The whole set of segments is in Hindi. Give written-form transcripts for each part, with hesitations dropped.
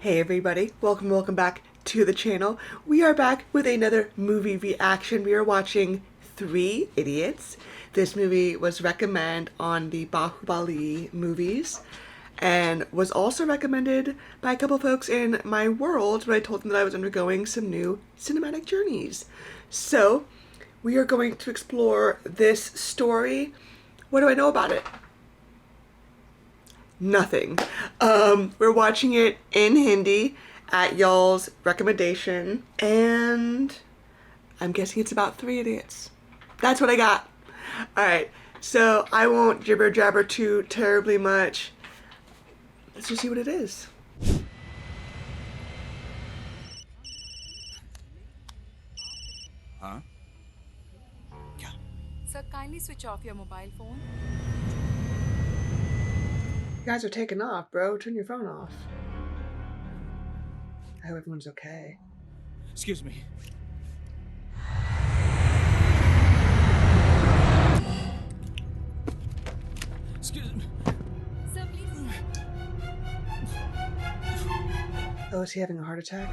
Hey everybody, welcome back to the channel. We are back with another movie reaction. We are watching Three Idiots. This movie was recommended on the Bahubali movies and was also recommended by a couple folks in my world when I told them that I was undergoing some new cinematic journeys. So we are going to explore this story. What do I know about it? Nothing. We're watching it in Hindi at y'all's recommendation, and I'm guessing it's about three idiots. That's what I got. Alright, so I won't jibber jabber too terribly much. Let's just see what it is. Huh? Sir, kindly switch off your mobile phone. You guys are taking off, bro. Turn your phone off. I hope everyone's okay. Excuse me. Excuse me. Sir, please. Oh, is he having a heart attack?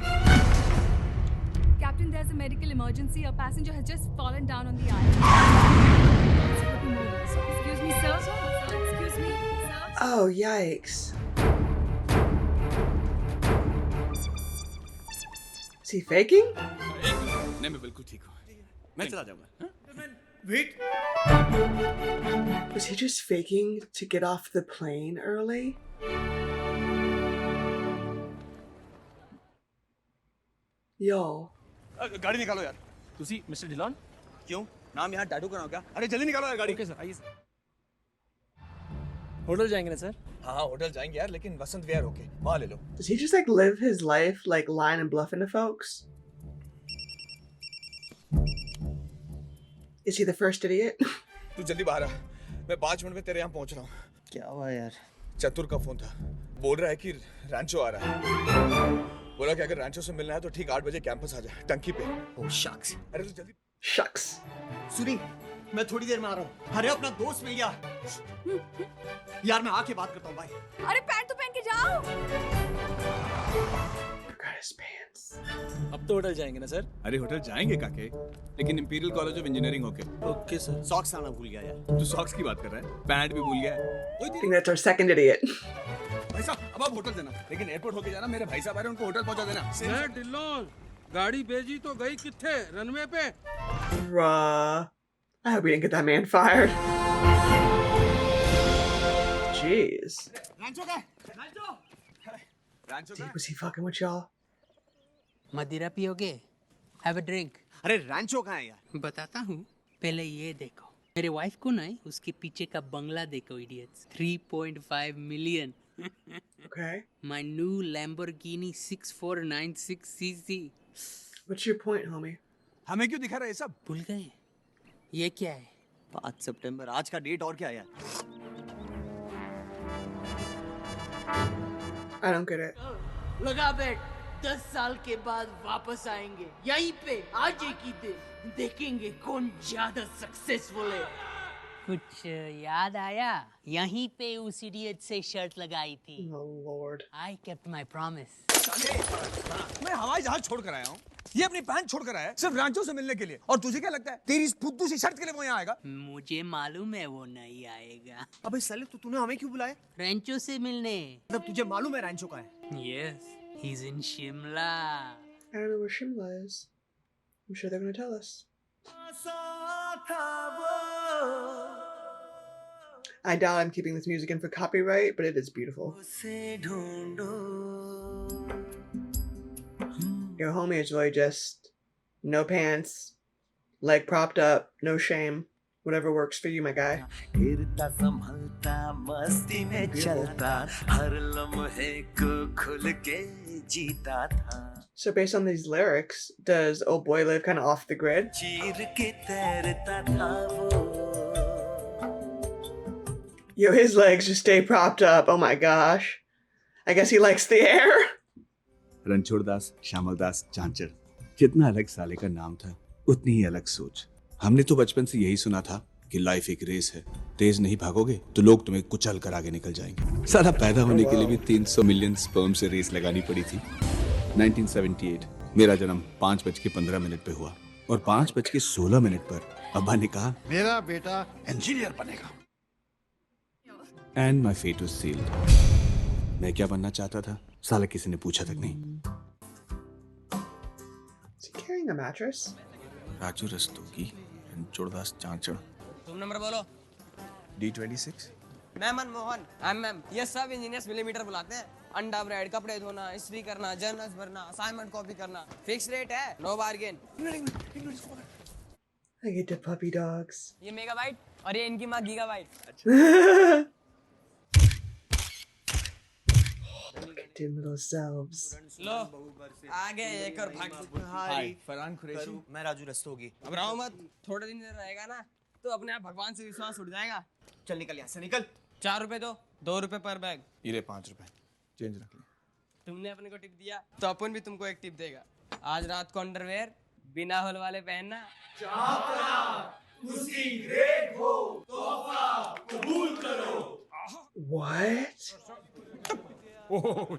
Captain, there's a medical emergency. A passenger has just fallen down on the aisle. Excuse me, sir. Sir, excuse me, sir. Oh, yikes. Is he faking? नहीं मैं बिल्कुल ठीक हूँ मैं चला जाऊँगा Wait. Was he just faking to get off the plane early? Yo. गाड़ी निकालो यार. तुसी मिस्टर डिलॉन क्यों? नाम यहाँ टैटू कराओ क्या? अरे जल्दी निकालो यार गाड़ी. ओके सर आइए सर होटल जाएंगे ना सर हाँ होटल जाएंगे यार लेकिन वसंत विहार होके वहाँ ले लो. Does he just like live his life like lying and bluffing to folks? Is he the first idiot? तू जल्दी बाहर आ. मैं 5 मिनट में तेरे यहाँ पहुँच रहा हूँ. क्या हुआ यार? चतुर का फोन था. बोल रहा है कि रैंचो आ रहा है. बोला कि अगर रैंचो से मिलना है तो ठीक 8 बजे कैंपस आ जा टंकी पे. ओह शक्स. अरे तू जल्दी. Shucks. सुनी, मैं थोड़ी देर में आ रहा हूँ. अरे अपना दोस्त मिल गया. यार मैं आके बात करता हूँ भाई. अरे पैंट तो पहन के जाओ. Forgot his pants. अब तो होटल जाएंगे ना सर अरे होटल जाएंगे काके लेकिन इंपीरियल कॉलेज ऑफ इंजीनियरिंग होके ओके सर सॉक्स आना भूल गया यार. तू सॉक्स की बात कर रहा है पैंट भी भूल गया है I think that's our second idiot. भाई साहब अब आप होटल देना लेकिन एयरपोर्ट होके जाना मेरे भाई साहब आ रहे हैं उनको होटल पहुंचा देना मैं डिलोन गाड़ी भेजी तो गई किथे रनवे पे. Bruh. I hope we didn't get that man fired. Jeez. रैंचो का? रैंचो? रैंचो का? Dude, was he fucking with y'all? मदिरा पियोगे? Have a drink. अरे रैंचो कहाँ है यार? बताता हूँ. पहले ये देखो. मेरे वाइफ को ना उसके पीछे का बंगला देखो idiots. 3.5 million. Okay. My new Lamborghini 6496cc. What's your point, homie? हमें क्यों दिखा रहा है ये सब? भूल गए? ये क्या है? 5 सितंबर आज का डेट और क्या है यार? I don't get it. लगा बेट. 10 साल के बाद वापस आएंगे. यहीं पे आज एक ही दिन देखेंगे कौन ज्यादा सक्सेसफुल है. कुछ याद आया? यहीं पे उस इडियट से शर्त लगाई थी. Oh, Lord. I kept my promise. मैं हवाई जहाज छोड़ कर आया हूँ. ये अपनी पैंट छोड़ कर आया है सिर्फ रैंचो से मिलने के लिए. और तुझे क्या लगता है तेरी इस फुद्दू सी शर्ट के लिए वो यहाँ आएगा? मुझे मालूम है वो नहीं आएगा. अबे साले तो तूने हमें क्यों बुलाया? रेंचो से मिलने. मतलब तुझे मालूम है रैंचो का है? Yes, he's in Shimla. I don't know where Shimla is. I'm sure they're gonna tell us. I doubt I'm keeping this music in for copyright, but it is beautiful. Your homie is really just no pants, leg propped up, no shame. Whatever works for you, my guy. गिरता संभलता मस्ती में चलता हर लम्हे को खुल के जीता था So based on these lyrics, does old boy live kind of off the grid? चीर के तैरता था वो Yo, his legs just stay propped up. Oh my gosh. I guess he likes the air. Ranchhod Das Shyamal दास चांचर जितना अलग साले का नाम था उतनी ही अलग सोच. हमने तो बचपन से यही सुना था कि लाइफ एक रेस है, तेज नहीं भागोगे तो लोग तुम्हें कुचल कर आगे निकल जाएंगे। साला पैदा होने के लिए भी 300 मिलियन स्पर्म से रेस लगानी पड़ी थी। 1978 मेरा जन्म 5:15 पे हुआ और 5:16 पर अब्बा ने कहा मेरा बेटा इंजीनियर बनेगा। And my fate was sealed. मैं क्या बनना चाहता था साला किसी ने पूछा तक नहीं। Is he carrying a mattress? Raju Rastogi, चोरदास Chanchad. तुम नंबर बोलो। D26। मैं मनमोहन, मैम। ये सब इंजीनियर्स मिलीमीटर बुलाते हैं। अंडा ब्रेड, कपड़े धोना, इस्त्री करना, जर्नल्स भरना, असाइनमेंट कॉपी करना। फिक्स रेट है, no bargain. I get the puppy dogs. ये मेगाबाइट और ये इनकी माँ gigabyte. Look at them little selves. लो आगे एक और भाग। हाय फरहान कुरैशी। मैं राजू रस्तोगी। घबराओ मत, थोड़े दिन रहेगा ना तो अपने आप भगवान से विश्वास उठ जाएगा। चल निकल यहाँ से निकल। 4 रुपए दो, 2 रुपए पर बैग। ये 5 रुपए चेंज रख ले। तुमने अपने को टिप दिया तो अपन भी तुमको एक टिप देगा। आज रात को अंडरवेयर बिना होल वाले पहनना। What?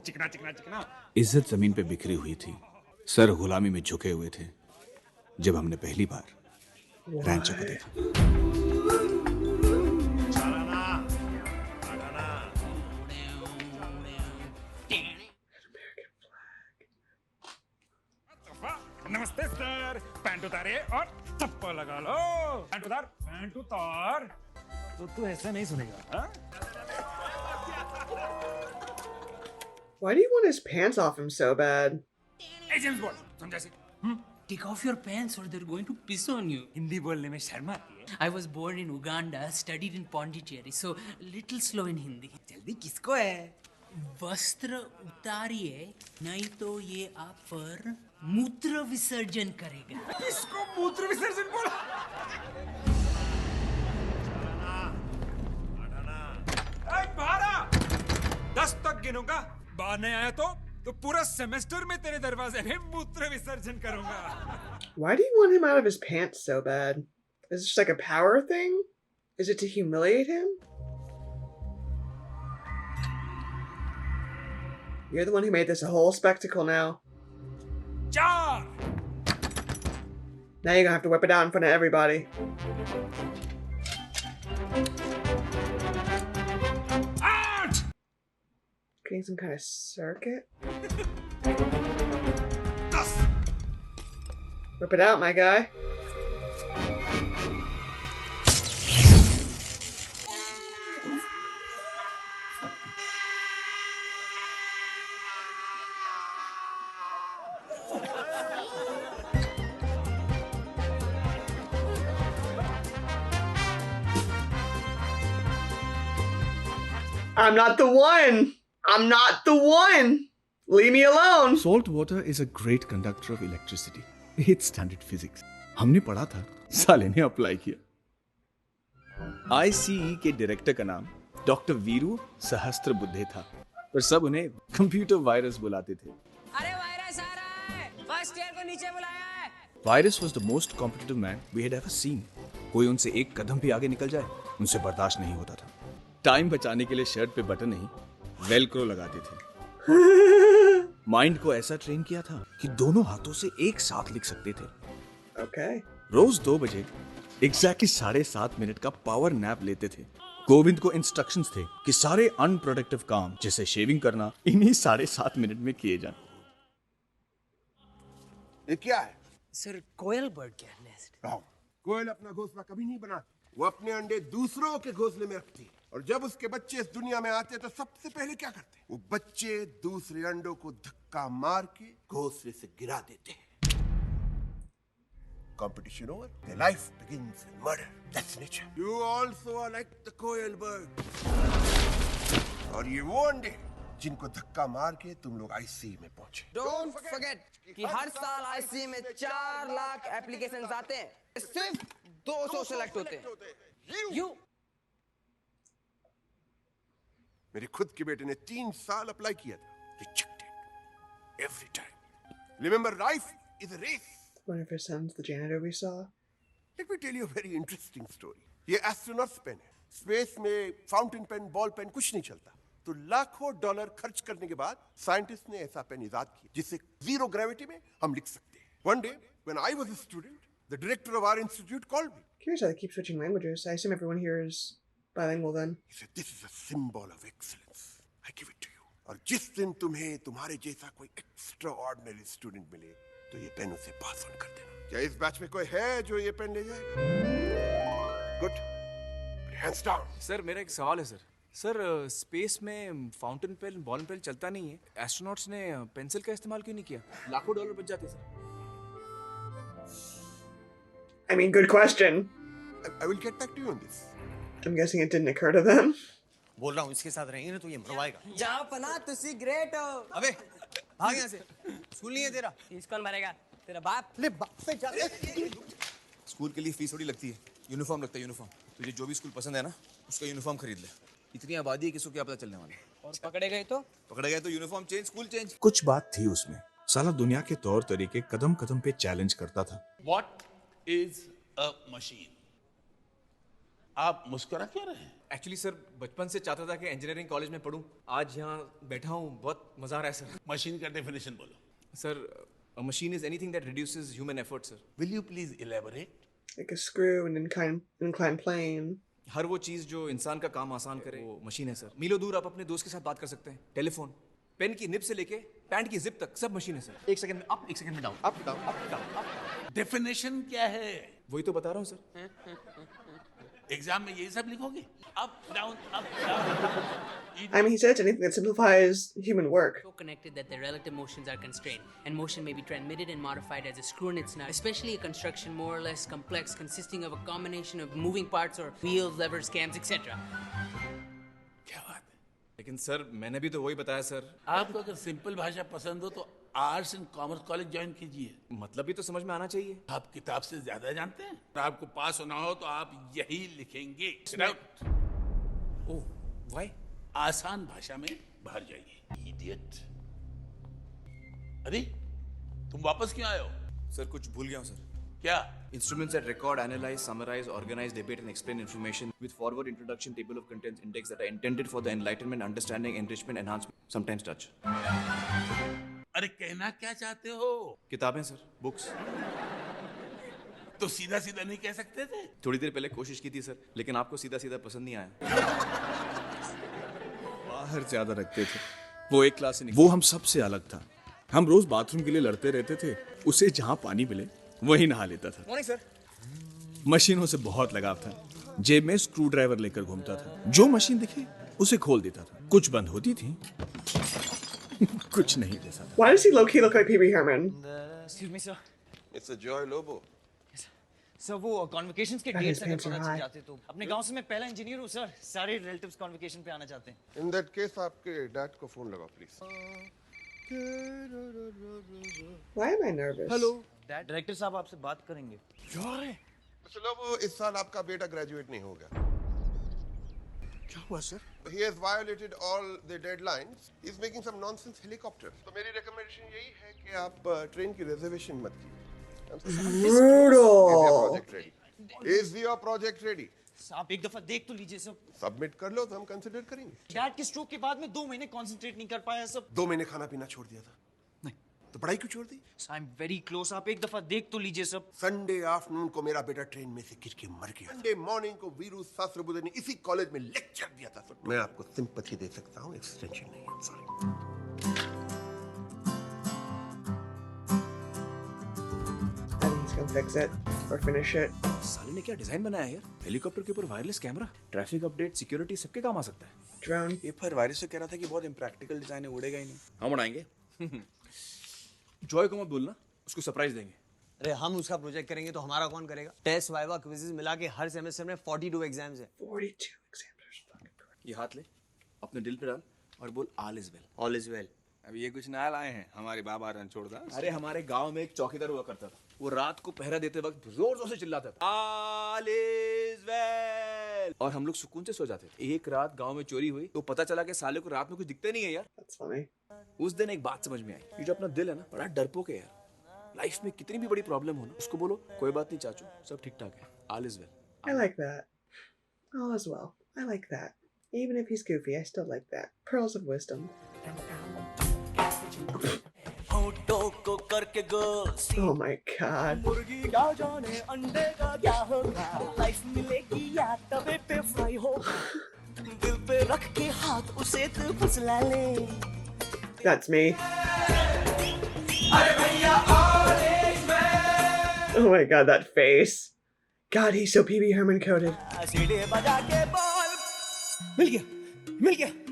चिकना चिकना चिकना। इज्जत जमीन पे बिखरी हुई थी, सर गुलामी में झुके हुए थे जब हमने पहली बार रैंचो को देखा। नमस्ते सर, पैंट उतारे और थप्पा लगा लो। पैंट उतार, पैंट उतार। तो तू ऐसा नहीं सुनेगा, हाँ? Why do you want his pants off him so bad? A James bond, समझा से? Take off your pants or they're going to piss on you. Hindi बोलने में शर्म आती है। I was born in Uganda, studied in Pondicherry, so little slow in Hindi. जल्दी किसको है? वस्त्र उतारिए, नहीं तो ये आप पर मूत्र विसर्जन करेगा। किसको मूत्र विसर्जन बोला? बाहर आ! 10 तक गिनूंगा, बाहर नहीं आया तो पूरा सेमेस्टर में तेरे दरवाजे में मूत्र विसर्जन करूंगा। Why do you want him out of his pants so bad? Is it just like a power thing? Is it to humiliate him? You're the one who made this a whole spectacle now. 4 Now you're gonna have to whip it out in front of everybody. 8 Getting some kind of circuit? 10 Whip it out, my guy. I'm not the one! I'm not the one! Leave me alone! Salt water is a great conductor of electricity. It's standard physics. हमने पढ़ा था, साले ने अप्लाई किया। ICE के डायरेक्टर का नाम डॉक्टर वीरू सहस्त्रबुद्धे था, पर सब उन्हें कंप्यूटर वायरस बुलाते थे। अरे वायरस आ रहा है, फर्स्ट ईयर को नीचे बुलाया है। Virus was the most competitive man we had ever seen. कोई उनसे एक कदम भी आगे निकल जाए, उनसे बर्दाश्त नहीं होता था। टाइम बचाने के लिए शर्ट पे बटन नहीं, वेलक्रो लगाते थे। माइंड को ऐसा ट्रेन किया था कि दोनों हाथों से एक साथ लिख सकते थे। Okay. रोज 2 बजे एग्जैक्टली 7.5 मिनट का पावर नैप लेते थे। गोविंद को इंस्ट्रक्शंस थे कि सारे अनप्रोडक्टिव काम जैसे शेविंग करना इन्हीं 7.5 मिनट में किए जाएं। ये क्या है? सर कोयल बर्ड का नेस्ट। कोयल अपना घोंसला कभी नहीं बनाती, वो अपने अंडे दूसरों के घोंसले में रखती है। और जब उसके बच्चे इस दुनिया में आते तो सबसे पहले क्या करते हैं? वो बच्चे दूसरे अंडों को धक्का मार के घोंसले से गिरा देते हैं। Competition over. Their life begins in murder. That's nature. You also are like the coil bird. और ये वो अंडे जिनको धक्का मार के तुम लोग आईसीयू में पहुंचे। Don't forget कि हर साल आईसीयू में 4 लाख एप्लीकेशंस आते हैं, सिर्फ 200 सेलेक्ट होते हैं। You मेरे खुद के बेटे ने 3 साल अप्लाई किया था, rejected every time. Remember, life is a race. One of his sons, the janitor we saw. Let me tell you a very interesting story. ये एस्ट्रोनॉट्स पेन है। स्पेस में फाउंटेन पेन, बॉल पेन कुछ नहीं चलता। तो लाखों डॉलर खर्च करने के बाद साइंटिस्ट ने ऐसा पेन इजाद किया जिससे जीरो ग्रेविटी में हम लिख सकते हैं। One day, when I was a student, the director of our institute called me. Curious how they keep switching languages. I assume everyone here is bilingual then. He said, "This is a symbol of excellence. I give it to you. और जिस दिन तुम्हें तुम्हारे जैसा कोई extraordinary student मिले, तो ये पेन उसे पास ऑन कर देना। क्या इस बैच में कोई है जो ये पेन ले जाएगा? Good. Hands down. सर मेरा एक सवाल है सर। सर स्पेस में फाउंटेन पेन, बॉल पेन चलता नहीं है। एस्ट्रोनॉट्स ने पेंसिल का इस्तेमाल क्यों नहीं किया? लाखों डॉलर बच जाते sir. I mean, good question. I will get back to you on this. I'm guessing it didn't occur to them. बोल रहा हूँ इसके साथ रहेंगे ना तो ये मरवाएगा। जाओ पना तुसी ग्रेट हो। अबे भाग यहाँ से, स्कूल नहीं है तेरा। फीस कौन भरेगा? तेरा बाप। ले बाप पे जा। स्कूल के लिए फीस थोड़ी लगती है, यूनिफॉर्म लगता है यूनिफॉर्म। तुझे जो भी स्कूल पसंद है ना उसका यूनिफॉर्म खरीद ले। इतनी आबादी है किसको क्या पता चलने वाला है। और पकड़े गए तो? पकड़ा गया तो यूनिफॉर्म चेंज, स्कूल चेंज। कुछ बात थी उसमें, साला दुनिया के तौर तरीके कदम कदम पे चैलेंज करता था। What is a machine? आप मुस्कुरा क्यों रहे हैं? एक्चुअली सर बचपन से चाहता था कि इंजीनियरिंग कॉलेज में पढूं। आज यहाँ बैठा हूँ, बहुत मजा आ रहा है सर। मशीन का डेफिनेशन बोलो। Sir a machine is anything that reduces human effort sir. Will you please elaborate? Like a screw, an inclined plane. हर वो चीज जो इंसान का काम आसान करे वो मशीन है सर। मीलों दूर आप अपने दोस्त के साथ बात कर सकते हैं। टेलीफोन, पेन की निब से लेके पैंट की जिप तक सब मशीन है सर। एक सेकंड में अप, एक सेकंड में down, up down up down up. Definition क्या है? वही तो बता रहा हूँ सर। एग्जाम में यही सब लिखोगे? Up down up down. I mean, he said it's anything that simplifies human work. So connected that their relative motions are constrained, and motion may be transmitted and modified as a screw in its nut. Especially a construction more or less complex, consisting of a combination of moving parts or wheels, levers, cams, etc. क्या बात है? लेकिन सर मैंने भी तो वही बताया सर। आपको अगर सिंपल भाषा पसंद हो तो arts and commerce college join कीजिए। मतलब भी तो समझ में आना चाहिए। आप किताब से ज्यादा जानते हैं। अगर आपको पास होना हो तो आप यही लिखेंगे। ओह, व्हाई? आसान भाषा में बाहर जाइए। इडियट। अरे तुम वापस क्यों आए हो? सर कुछ भूल गया हूँ सर। क्या? Instruments that record, analyze, summarize, organize, debate and explain information with forward introduction, table of contents, index that are intended for the enlightenment, understanding, enrichment, enhancement, sometimes touch. अरे कहना क्या चाहते हो? किताबें सर, बुक्स। तो सीधा सीधा नहीं कह सकते थे? थोड़ी देर पहले कोशिश की थी सर, लेकिन आपको सीधा सीधा पसंद नहीं आया। बाहर ज्यादा रखते थे, वो एक क्लास से नहीं। वो हम सबसे अलग था। हम रोज बाथरूम के लिए लड़ते रहते थे। उसे जहाँ पानी मिले वही नहा लेता था। Morning sir. मशीनों से बहुत लगाव था। जेब में स्क्रू ड्राइवर लेकर घूमता था। जो मशीन दिखे उसे खोल देता था। कुछ बंद होती थी, कुछ नहीं जैसा। Why does he low-key look like Pee-wee Herman? Excuse me, sir. It's a Joy Lobo. Sir वो कॉन्वोकेशंस के That डेट्स is अगर handsome, पता hi. चल जाते तो अपने गांव से मैं पहला इंजीनियर हूँ सर। सारे रिलेटिव्स कॉन्वोकेशन पे आना चाहते हैं। In that case, आपके डैड को फोन लगाओ please. Why am I nervous? Hello. Dad, director साहब आपसे बात करेंगे। मिस्टर लोबो, इस साल आपका बेटा ग्रेजुएट नहीं होगा। क्या हुआ sir? He has violated all the deadlines. He's making some nonsense helicopter. तो मेरी recommendation यही है कि आप ट्रेन की रिजर्वेशन मत कीजिए। Brutal. Is your project ready? आप एक दफा देख तो लीजिए सब। सबमिट कर लो तो हम कंसिडर करेंगे। डैड के स्ट्रोक के बाद में 2 महीने कंसंट्रेट नहीं कर पाया सब। 2 महीने खाना पीना छोड़ दिया था। नहीं तो पढ़ाई क्यों छोड़ दी? I am very close. आप एक दफा देख तो लीजिए सब। संडे आफ्टरनून को मेरा बेटा ट्रेन में से गिर के मर गया। संडे मॉर्निंग को वीरू सहस्त्रबुद्धे ने इसी कॉलेज में लेक्चर दिया था। मैं आपको सिंपैथी दे सकता हूँ, एक्सटेंशन नहीं। I'm sorry. I think he's gonna fix it or finish it. साले ने क्या डिजाइन बनाया है यार? हेलीकॉप्टर के ऊपर wireless camera, traffic update, security सबके काम आ सकता है। Drone. ये फिर वायरस से कह रहा था कि बहुत इम्प्रैक्टिकल डिजाइन है, उड़ेगा ही नहीं। हम उड़ाएंगे। जॉय को मत बोलना, उसको सरप्राइज देंगे। अरे हम उसका प्रोजेक्ट करेंगे तो हमारा कौन करेगा? टेस्ट, वाइवा, क्विज़ेस मिला के हर सेमेस्टर में 42 एग्जाम्स हैं। 42 examiners. ये हाथ ले, अपने दिल पे डाल और बोल all is well. All is well. अब ये कुछ नया लाए हैं हमारे बाबा रणछोड़दास। अरे हमारे गांव में एक चौकीदार हुआ करता था। वो रात को पहरा देते वक्त जोर जोर से चिल्लाता था ऑल इज वेल, और हम लोग सुकून से सो जाते थे। एक रात गांव में चोरी हुई तो पता चला कि साले को रात में कुछ दिखता नहीं है यार। That's funny. उस दिन एक बात समझ में आई, ये जो अपना दिल है ना, बड़ा डरपोक है यार। लाइफ में कितनी भी बड़ी प्रॉब्लम हो ना, उसको बोलो कोई बात नहीं चाचू, सब ठीक ठाक है, all is well. I like that. All is well. I like that. Even if he's goofy, I still like that. Pearls of wisdom. Oh my god. That's me. Oh my god, that face. God, he's so Pee-wee Herman coded.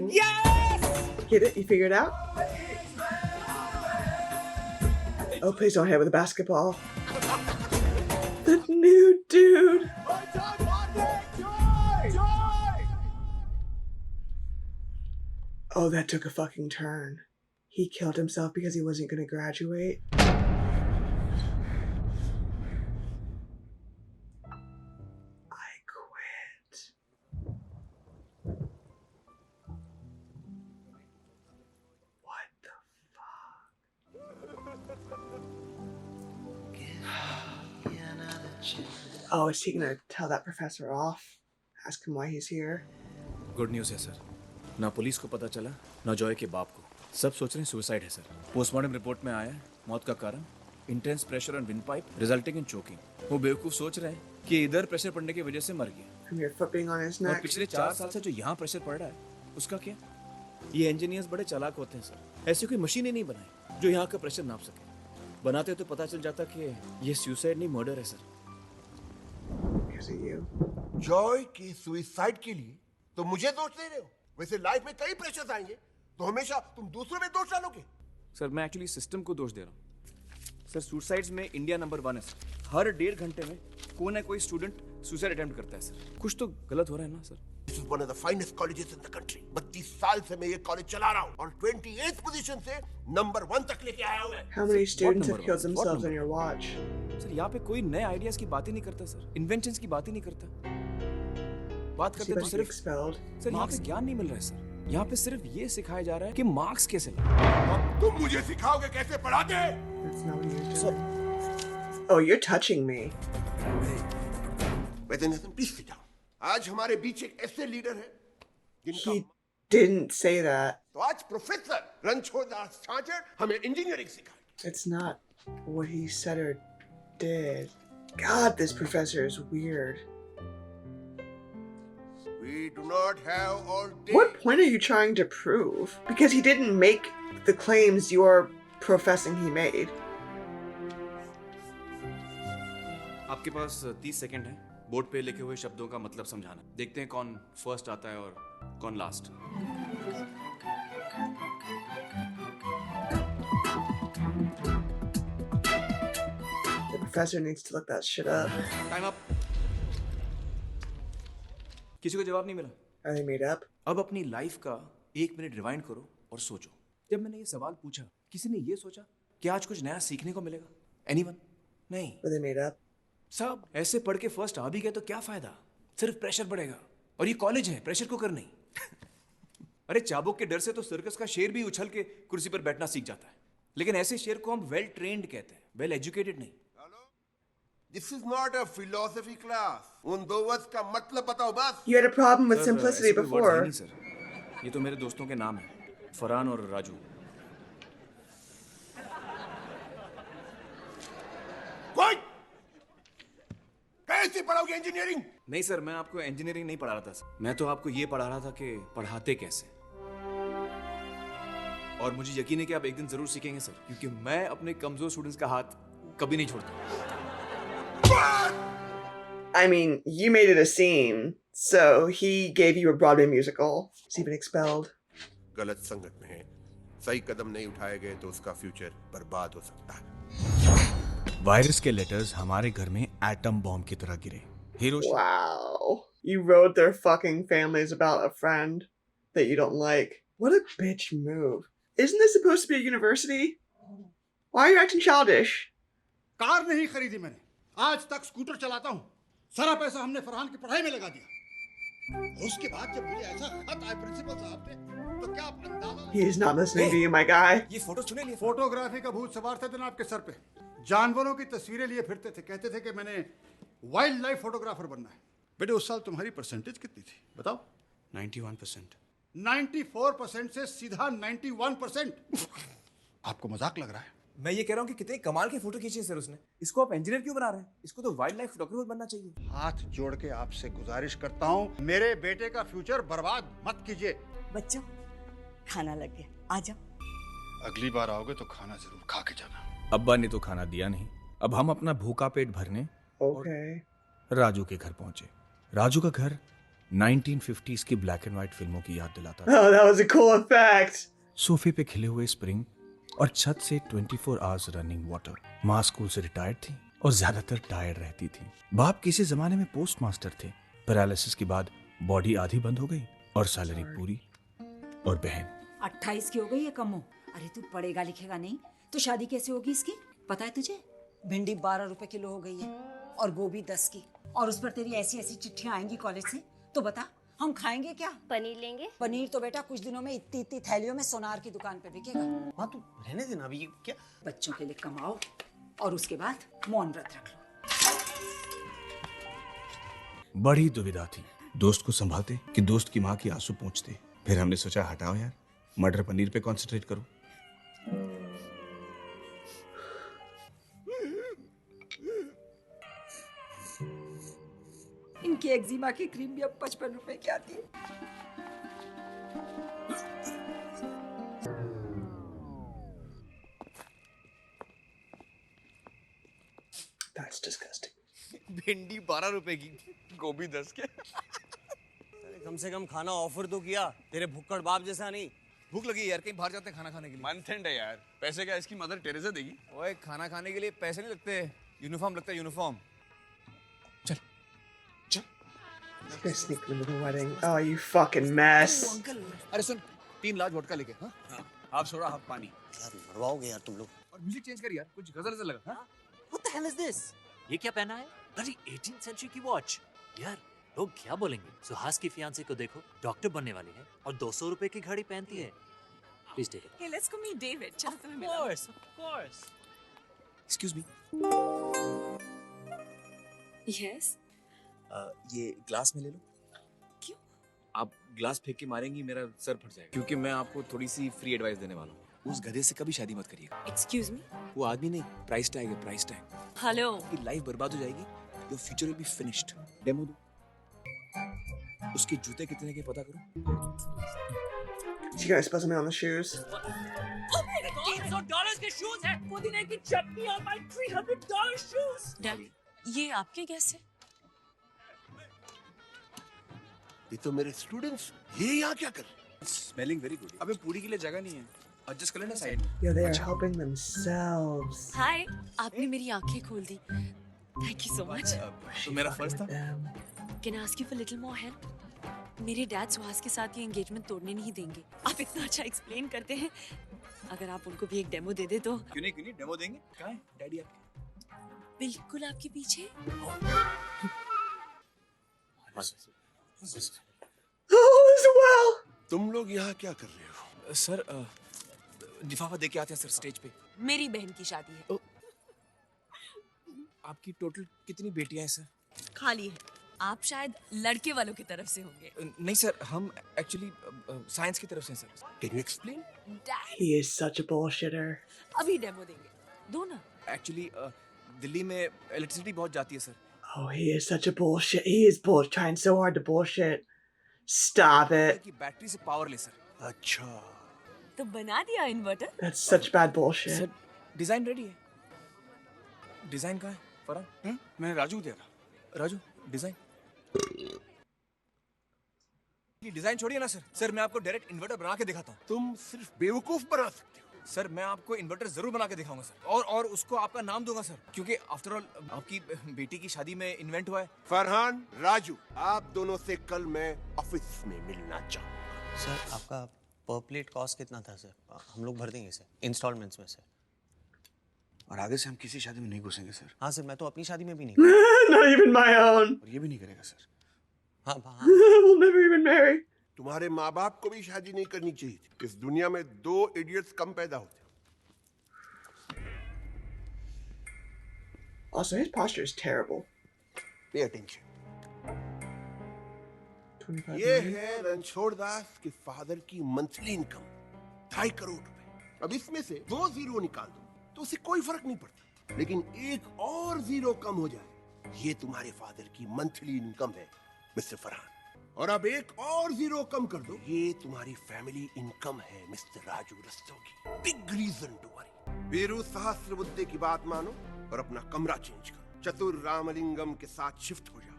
Yes! Get it? You figured it out? Oh, please don't hit with a basketball. The new dude. Oh, that took a fucking turn. He killed himself because he wasn't going to graduate. Oh, is he gonna tell that professor off? Ask him why he's here? Good news है सर, ना पुलिस को पता चला ना जॉय के बाप को। सब सोच रहे हैं सुसाइड है सर। पोस्टमार्टम रिपोर्ट में आया है मौत का कारण intense pressure on wind pipe resulting in choking. वो बेवकूफ सोच रहे हैं कि इधर प्रेशर पड़ने की वजह से मर गया। और पिछले 4 साल से जो यहाँ प्रेशर पड़ रहा है उसका क्या? ये इंजीनियर्स बड़े चालाक होते हैं सर। ऐसी कोई मशीन ही नहीं बनाई जो यहाँ का प्रेशर नाप सके। बनाते तो पता चल जाता कि ये सुसाइड नहीं मर्डर है सर। जॉय की सुसाइड के लिए तो मुझे दोष दे रहे हो? वैसे लाइफ में कई प्रेशर्स आएंगे तो हमेशा तुम दूसरों में दोष डालोगे। सर मैं एक्चुअली सिस्टम को दोष दे रहा हूँ सर। सुसाइड्स में इंडिया नंबर 1 है सर। हर 1.5 घंटे में कोई ना कोई स्टूडेंट सुसाइड अटेम्प्ट करता है सर। कुछ तो गलत हो रहा है ना sir. This is one of the finest colleges in the country. 32 साल से मैं ये कॉलेज चला रहा हूँ और 28th पोजीशन से नंबर 1 तक लेके आया हूँ। How many students have killed themselves on your watch? Sir यहाँ पे कोई नए आइडियाज की बात ही नहीं करता सर। इन्वेंशंस की बात ही नहीं करता। बात करते तो सिर्फ सर यहाँ पे ज्ञान नहीं मिल रहा है सर। यहाँ पे सिर्फ ये सिखाया जा रहा है कि मार्क्स कैसे लाए। तुम मुझे सिखाओगे कैसे पढ़ाते? Oh, you're touching me. Please sit down. आज हमारे बीच एक ऐसे लीडर है जिनका He didn't say that. तो आज प्रोफेसर रणछोड़ दास छाजर हमें इंजीनियरिंग सिखाए। It's not what he said or did. God, this professor is weird. We do not have all day. What point are you trying to prove? Because he didn't make the claims you're professing he made. आपके पास 30 सेकंड है बोर्ड पे लिखे हुए शब्दों का मतलब समझाना। देखते हैं कौन फर्स्ट आता है और कौन last. The professor needs to look that shit up. Time up. किसी को जवाब नहीं मिला। Are they made up? अब अपनी लाइफ का 1 मिनट रिवाइंड करो और सोचो। जब मैंने ये सवाल पूछा किसी ने ये सोचा कि आज कुछ नया सीखने को मिलेगा? एनीवन? नहीं। Were they made up? सब ऐसे पढ़ के फर्स्ट आ भी गए तो क्या फायदा? सिर्फ प्रेशर बढ़ेगा। और ये कॉलेज है, प्रेशर को कर नहीं। अरे चाबुक के डर से तो सर्कस का शेर भी उछल के कुर्सी पर बैठना सीख जाता है। लेकिन ऐसे शेर को हम वेल ट्रेन्ड कहते हैं, वेल एजुकेटेड नहीं। This is not a philosophy class. उन 2 वर्ड्स का मतलब बताओ बस। You had a problem with simplicity ऐसे कोई words है before. नहीं सर। ये तो मेरे दोस्तों के नाम हैं, फरहान और राजू। कोई कैसे पढ़ोगे इंजीनियरिंग? नहीं सर, मैं आपको इंजीनियरिंग नहीं पढ़ा रहा था सर। मैं तो आपको ये पढ़ा रहा था कि पढ़ाते कैसे। और मुझे यकीन है कि आप एक दिन जरूर सीखेंगे सर, क्योंकि मैं अपने कमजोर स्टूडेंट्स का हाथ कभी नहीं छोड़ता। I mean, you made it a scene, so he gave you a Broadway musical. He's even expelled. गलत संगत में है, सही कदम नहीं उठाए गए तो उसका फ्यूचर बर्बाद हो सकता है। वायरस के लेटर्स हमारे घर में एटम बॉम्ब की तरह गिरे। Wow. You wrote their fucking families about a friend that you don't like. What a bitch move. Isn't this supposed to be a university? Why are you acting childish? Car नहीं खरीदी मैंने, आज तक स्कूटर चलाता हूँ। सारा पैसा हमने फरहान की पढ़ाई में लगा दिया। उसके बाद जब मुझे ऐसा खत आया प्रिंसिपल साहब से, तो क्या आप अंदाजा? He is not listening to you, my guy. ये फोटो सुने लिए? फोटोग्राफी का भूत सवार था जनाब के सर पे। जानवरों की तस्वीरें लिए फिरते थे, कहते थे कि मैंने वाइल्ड लाइफ फोटोग्राफर बनना है। बेटे उस साल तुम्हारी परसेंटेज कितनी थी बताओ? 91%। 94% से सीधा 91%। आपको मजाक लग रहा है? मैं ये कह रहा हूँ कि कितने कमाल की फोटो खींची है सर उसने। इसको आप इंजीनियर क्यों बना रहे हैं? इसको तो वाइल्ड लाइफ फोटोग्राफर बनना चाहिए। हाथ जोड़ के आपसे गुजारिश करता हूँ, मेरे बेटे का फ्यूचर बर्बाद मत कीजिए। बच्चों खाना लग गया, आ जाओ। अगली बार आओगे तो खाना जरूर खा के जाना। अब्बा ने तो खाना दिया नहीं। अब हम अपना भूखा पेट भरने राजू के घर पहुंचे। राजू का घर 1950s की ब्लैक एंड व्हाइट फिल्मों की याद दिलाता था। Oh, that was a cool effect. सोफे पे खिले हुए स्प्रिंग और छत से 24 आवर्स रनिंग वाटर। माँ स्कूल से रिटायर्ड थी और ज्यादातर टायर्ड रहती थी। बाप किसी जमाने में पोस्ट मास्टर थे। पैरालिसिस के बाद बॉडी आधी बंद हो गई और सैलरी पूरी। और बहन 28 की हो गई है कमो। अरे तू पढ़ेगा लिखेगा नहीं तो शादी कैसे होगी इसकी? पता है तुझे भिंडी 12 रुपए किलो हो गई है और गोभी 10 की, और उस पर तेरी ऐसी ऐसी चिट्ठियां आएंगी कॉलेज से। तो बता हम खाएंगे क्या? पनीर लेंगे? पनीर तो बेटा कुछ दिनों में इतनी इतनी थैलियों में सोनार की दुकान पे बिकेगा। माँ तू रहने देना अभी। क्या बच्चों के लिए कमाओ और उसके बाद मौन व्रत रख लो। बड़ी दुविधा थी, दोस्त को संभालते कि दोस्त की माँ की आंसू पोंछते। फिर हमने सोचा हटाओ यार, मटर पनीर पे कंसंट्रेट करो। इनकी एक्जिमा की क्रीम भी अब 55 रुपए की आती है। That's disgusting. भिंडी 12 रुपए की, गोभी 10 के। कम से कम खाना ऑफर तो किया, तेरे भुक्कड़ बाप जैसा नहीं। भूख लगी यार, कहीं बाहर जाते हैं खाना खाने के लिए। मंथ एंड है यार, पैसे क्या इसकी मदर टेरेसा देगी? ओए खाना खाने के लिए पैसे नहीं लगते, यूनिफॉर्म लगता है, यूनिफॉर्म। चल चल। This guy sneaking into the wedding. Oh, you fucking mess. अरे सुन, 3 लार्ज वोडका लेके। हाँ हाफ सोडा हाफ पानी। यार मरवाओगे यार तुम लोग। और म्यूजिक चेंज कर यार, कुछ गजल से लगा। हाँ What the hell is this? ये क्या पहना है? अरे 18th सेंचुरी की वॉच। यार लोग क्या बोलेंगे? सुहास की फियांसे को देखो, डॉक्टर बनने वाली है और 200 रुपए की घड़ी पहनती है। Please take it. Hey, let's go meet David. चलो तुम्हें Of मिला। course, of course. Excuse me. Yes. ये ग्लास में ले लो। क्यों? आप ग्लास फेंक के मारेंगी, मेरा सर फट जाएगा। क्योंकि मैं आपको थोड़ी सी फ्री एडवाइस देने वाला हूँ। उस गधे से कभी शादी मत करिएगा। Excuse me. वो आदमी नहीं, प्राइस टैग है, प्राइस टैग। Hello. आपकी लाइफ बर्बाद हो जाएगी। Your future will be finished. Demo दो। उसके जूते कितने के पता करो। Did you guys spill something on the shoes? $300 के शूज हैं, पुदीने की चटनी और my $300 शूज। डैडी, ये आपके कैसे? ये तो मेरे स्टूडेंट्स, ये यहाँ क्या कर? Smelling very good. अबे पूरी के लिए जगह नहीं है। एडजस्ट कर लेना साइड में। Yeah, they are helping themselves. Hi. आपने मेरी आंखें खोल दी। Thank you so much. तो मेरा फर्ज था। Can I ask you for little more help? मेरे डैड सुहास के साथ ये एंगेजमेंट तोड़ने नहीं देंगे। आप इतना अच्छा एक्सप्लेन करते हैं, अगर आप उनको भी एक डेमो दे दे तो। क्यों नहीं डेमो देंगे। कहाँ है डैडी आपके? बिल्कुल आपके पीछे। Oh, as well. तुम लोग यहाँ क्या कर रहे हो? सर लिफाफा दे के आते हैं सर स्टेज पे। मेरी बहन की शादी है। आपकी टोटल कितनी बेटियां हैं सर? खाली है। आप शायद लड़के वालों की तरफ से होंगे। नहीं सर, हम एक्चुअली साइंस की तरफ से हैं sir. Can you explain? He is such a bullshitter. अभी डेमो देंगे, दो ना। एक्चुअली दिल्ली में इलेक्ट्रिसिटी बहुत जाती है sir. Oh, he is such a bullshit. He is trying so hard to bullshit. Stop it. कि बैटरी से पावर ले सर। अच्छा। तो बना दिया inverter. That's such bad bullshit. Sir design ready है। डिजाइन कहाँ है फरहान? मैंने राजू को दिया था। राजू डिजाइन। ये डिजाइन छोड़िए ना सर। सर मैं आपको डायरेक्ट इन्वर्टर बना के दिखाता हूँ। तुम सिर्फ बेवकूफ बना सकते हो। सर मैं आपको इन्वर्टर जरूर बना के दिखाऊंगा सर, और उसको आपका नाम दूंगा सर, क्योंकि आफ्टर ऑल आपकी बेटी की शादी में इन्वेंट हुआ है। फरहान, राजू, आप दोनों से कल मैं ऑफिस में मिलना चाहूँगा। सर आपका पर प्लेट कॉस्ट कितना था सर? हम लोग भर देंगे सर, इंस्टॉलमेंट्स में सर। और आगे से हम किसी शादी में नहीं घुसेंगे सर। हाँ सर, मैं तो अपनी शादी में भी नहीं। Not even my own. और ये भी नहीं करेगा सर। हाँ हाँ। We'll never even marry. तुम्हारे माँ बाप को भी शादी नहीं करनी चाहिए थी। इस दुनिया में 2 इडियट्स कम पैदा होते। Also, his posture is terrible. Pay attention. 25 ये million? है रणछोड़ दास के फादर की मंथली इनकम 2.5 करोड़ रुपए। अब इसमें से 2 जीरो निकाल दो तो उसे कोई फर्क नहीं पड़ता, लेकिन एक और जीरो कम हो जाए, ये तुम्हारे फादर की मंथली इनकम है मिस्टर फरहान। और अब एक और जीरो कम कर दो, ये तुम्हारी फैमिली इनकम है mister Raju Rastogi. Big reason to worry. Viru Sahasrabuddhe की बात मानो और अपना कमरा चेंज करो, चतुर रामलिंगम के साथ शिफ्ट हो जाओ।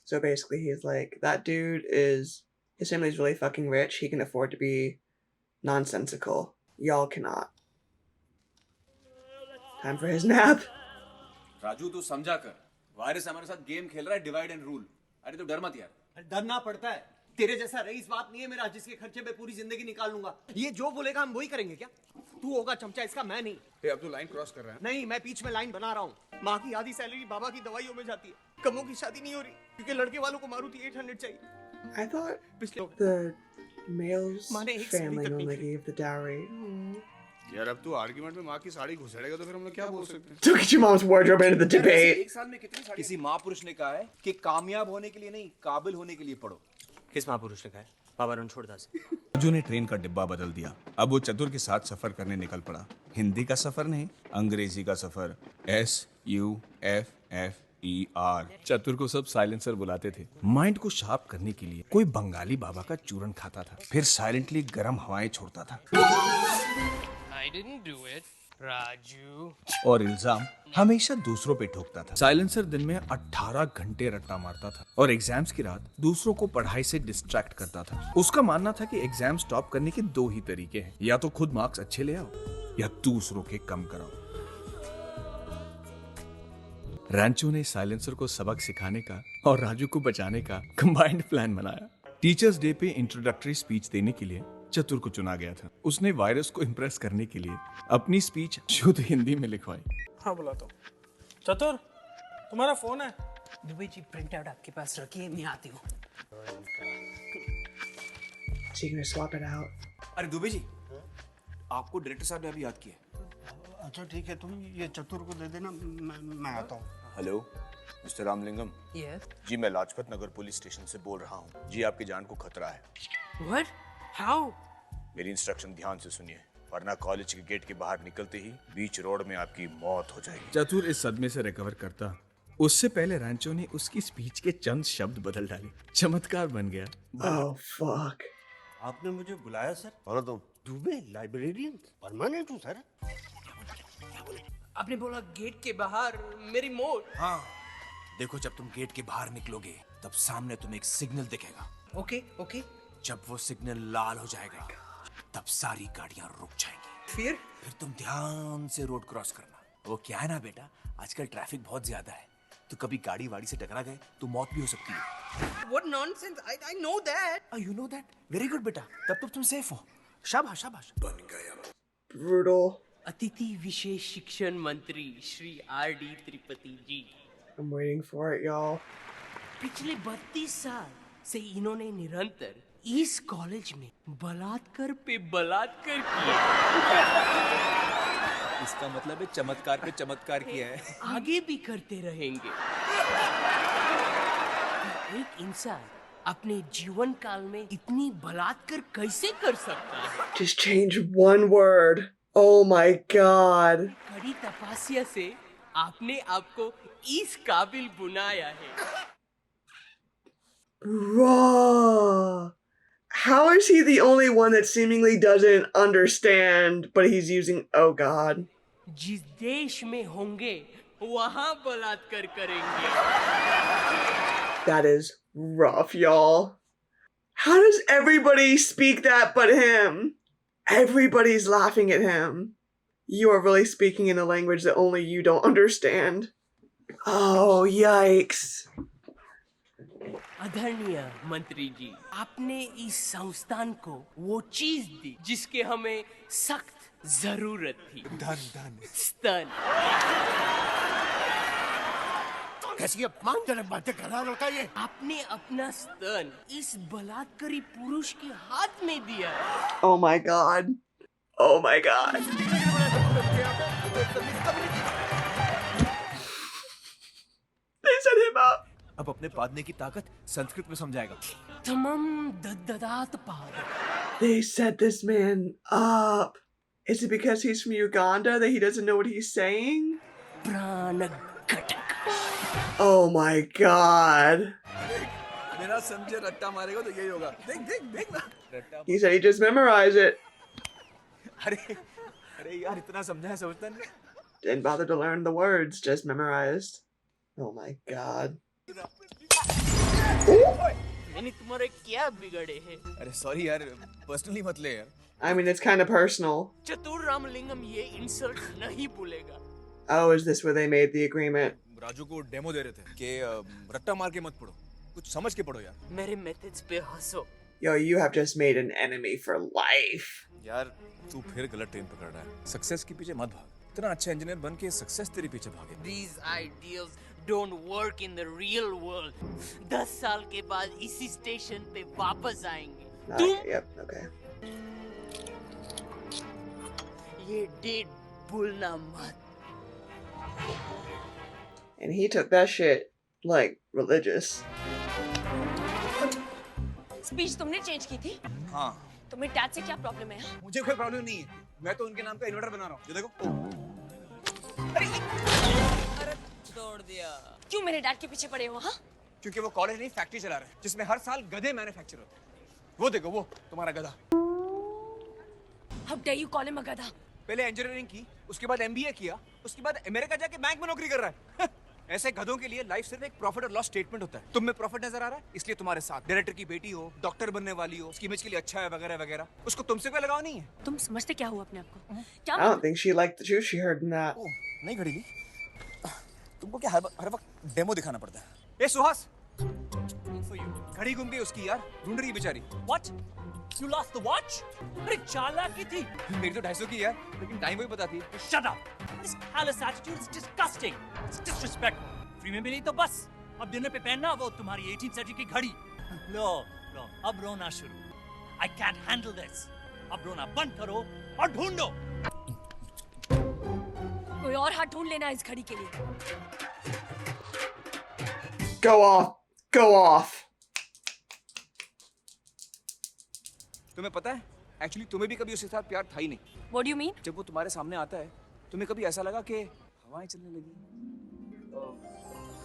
So basically, he's like, that dude is, his family's really fucking rich. He can afford to be nonsensical. Y'all cannot. Time for his nap. Raju तू समझा कर, वायरस हमारे साथ गेम खेल रहा है, डिवाइड एंड रूल। अरे तो डर मत यार। डरना पड़ता है, तेरे जैसा रईस बात नहीं है मेरा जिसके खर्चे पे पूरी जिंदगी निकाल लूंगा। ये जो बोलेगा हम वही करेंगे क्या? तू होगा चमचा इसका, मैं नहीं। अब तू लाइन क्रॉस कर रहा है। नहीं, मैं बीच में लाइन बना रहा हूँ। माँ की आधी सैलरी बाबा की दवाइयों में जाती है, कमों की शादी नहीं हो रही क्योंकि लड़के वालों को मारुति 800 चाहिए। I thought the male's family normally gave the dowry. यार अब तू आर्गुमेंट में माँ की साड़ी घुसेड़ेगा तो फिर हम लोग क्या बोल सकते हैं? Don't get your mom's wardrobe into the debate. एक साल में कितनी साड़ी? किसी महापुरुष ने कहा है कि कामयाब होने के लिए नहीं, काबिल होने के लिए पढ़ो। किस महापुरुष ने कहा है? बाबा रणछोड़ दास। राजू ने ट्रेन का डिब्बा बदल दिया। अब वो चतुर के साथ सफर करने निकल पड़ा। हिंदी का सफर नहीं, अंग्रेजी का सफर। SUFFER। चतुर को सब साइलेंसर बुलाते थे। माइंड को शार्प करने के लिए कोई बंगाली बाबा का चूरन खाता था, फिर साइलेंटली गर्म हवाएं छोड़ता था। I didn't do it, Raju. और इल्जाम हमेशा दूसरों पे ठोकता था। साइलेंसर दिन में 18 घंटे रट्टा मारता था और एग्जाम्स की रात दूसरों को पढ़ाई से डिस्ट्रैक्ट करता था। उसका मानना था कि एग्जाम स्टॉप करने के 2 ही तरीके हैं, या तो खुद मार्क्स अच्छे ले आओ या दूसरों के कम कराओ। रैंचो ने साइलेंसर को सबक सिखाने का और राजू को बचाने का कंबाइंड प्लान बनाया। टीचर्स डे पे इंट्रोडक्टरी स्पीच देने के लिए चतुर को चुना गया था। उसने वायरस को इम्प्रेस करने के लिए अपनी स्पीच शुद्ध हिंदी में लिखवाई। हाँ बुलाता हूँ। चतुर, तुम्हारा फोन है? दुबे जी प्रिंट आउट आपके पास रखिए, मैं आती हूँ। So you're gonna swap it out. अरे दुबे जी, आपको डायरेक्टर साहब ने अभी याद किया। अच्छा ठीक है, तुम ये चतुर को दे देना, मैं आता हूँ। Hello mister Ramalingam. Yes. जी मैं लाजपत नगर पुलिस स्टेशन से बोल रहा हूँ। जी आपकी जान को खतरा है। What? How? मेरी इंस्ट्रक्शन ध्यान से सुनिए, वरना कॉलेज के गेट के बाहर निकलते ही बीच रोड में आपकी मौत हो जाएगी। चतुर इस सदमे से रिकवर करता उससे पहले रैंचो ने उसकी स्पीच के चंद शब्द बदल डाले। चमत्कार बन गया। Oh fuck. आपने मुझे बुलाया सर? और तुम? दुबे लाइब्रेरियन परमानेंट हूँ सर। आपने बोला गेट के बाहर मेरी मौत। हाँ, देखो जब तुम गेट के बाहर निकलोगे तब सामने तुम्हें एक सिग्नल दिखेगा। Okay okay. जब वो सिग्नल लाल हो जाएगा तब सारी गाड़ियां रुक जाएंगी। फिर तुम ध्यान से रोड क्रॉस करना। वो क्या है ना बेटा, आजकल ट्रैफिक बहुत ज्यादा है, तो कभी गाड़ी वाड़ी से टकरा गए तो मौत भी हो सकती है। What nonsense? I know that. Oh, you know that? Very good बेटा, तब तो तुम सेफ हो। शाबाश शाबाश। बन गया। Brutal. अतिथि विशेष शिक्षण मंत्री Shri R.D. Tripathi ji. I'm waiting for it, y'all. पिछले 32 साल से इन्होंने निरंतर इस कॉलेज में बलात्कार पे बलात्कार किया। इसका मतलब है चमत्कार पे चमत्कार किया है। आगे भी करते रहेंगे। एक इंसान अपने जीवन काल में इतनी बलात्कार कैसे कर सकता है? Just change one word. Oh my god. कड़ी तपस्या से आपने आपको इस काबिल बनाया है। Raw. How is he the only one that seemingly doesn't understand, but he's using, oh god. जिस देश में होंगे वहां बलात्कार करेंगे। That is rough, y'all. How does everybody speak that but him? Everybody's laughing at him. You are really speaking in a language that only you don't understand. Oh, yikes. आदरणीय मंत्री जी, आपने इस संस्थान को वो चीज दी जिसके हमें सख्त जरूरत थी। धन स्तन। कैसी अपमानजनक बातें कर रहा है लड़का ये? आपने अपना स्तन इस बलात्कारी पुरुष के हाथ में दिया। Oh my god. Oh my god. They set him up. अब अपने पादने की ताकत संस्कृत में समझाएगा। तमम ददात पाद। They set this man up. Is it because he's from Uganda that he doesn't know what he's saying? प्राण Oh my god. बिना समझे रट्टा मारेगा तो यही होगा। देख देख देख ना। रट्टा। He said he just memorized it. अरे यार इतना समझा समझता नहीं। Didn't bother to learn the words, just memorized. Oh my god. मैंने तुम्हारे क्या बिगड़े हैं? अरे सॉरी यार, पर्सनली मत ले यार। I mean, it's kind of personal. चतुर रामलिंगम ये इंसल्ट नहीं भूलेगा। Oh, is this where they made the agreement? Raju को डेमो दे रहे थे कि रट्टा मार के मत पढ़ो, कुछ समझ के पढ़ो यार। मेरे मेथड्स पे हंसो। Yo, you have just made an enemy for life. यार तू फिर गलत ट्रेन पकड़ रहा है। सक्सेस के पीछे मत भाग। इतना अच्छा इंजीनियर बन के सक्सेस तेरे पीछे भागे। These ideas don't work in the real world. 10 साल के बाद इसी स्टेशन पे वापस आएंगे। Yep, okay. ये डेट भूलना मत। And he took that shit like religious. Speech तुमने चेंज की थी? हाँ। तुम्हें डैड से क्या प्रॉब्लम है? मुझे कोई प्रॉब्लम नहीं है। मैं तो उनके नाम का इन्वर्टर बना रहा हूँ। जो देखो। अरे तोड़ दिया। क्यों मेरे डैड के पीछे पड़े हो? हाँ? क्योंकि वो कॉलेज नहीं फैक्ट्री चला रहे हैं, जिसमें हर साल गधे मैन्युफैक्चर होते हैं। वो देखो वो तुम्हारा गधा। How dare you call him a गधा? पहले इंजीनियरिंग की, उसके बाद एमबीए किया, उसके बाद अमेरिका जाके बैंक में नौकरी कर रहा है। ऐसे गधों के लिए लाइफ सिर्फ एक प्रॉफिट और लॉस स्टेटमेंट होता है। तुम में प्रॉफिट नजर आ रहा है, इसलिए तुम्हारे साथ डायरेक्टर की बेटी हो, डॉक्टर बनने वाली हो, उसकी इमेज के लिए अच्छा है वगैरह वगैरह। उसको तुमसे कोई लगाव नहीं है। तुम समझते क्या हो अपने आप को? क्या? I don't think she liked the truth she heard in that. नहीं घड़ी ली। तुमको क्या हर वक्त डेमो दिखाना पड़ता है? ए सुहास, घड़ी गुम गई उसकी यार, ढूंढ रही है बेचारी। What? You lost the watch? अरे चालाकी थी। मेरी तो 250 की है, लेकिन टाइम वही बताती है। Shut up! This callous attitude is disgusting. It's disrespectful. Free में मिली तो बस। अब डिनर पे पहनना वो तुम्हारी 18th century की घड़ी। लो, अब रोना शुरू। I can't handle this. अब रोना बंद करो और ढूंढो। कोई और हाथ ढूंढ लेना इस घड़ी के लिए। Go off. Go off. तुम्हें पता है, एक्चुअली तुम्हें भी कभी उसके साथ प्यार था ही नहीं। What do you mean? जब वो तुम्हारे सामने आता है, तुम्हें कभी ऐसा लगा कि हवाएं चलने लगी?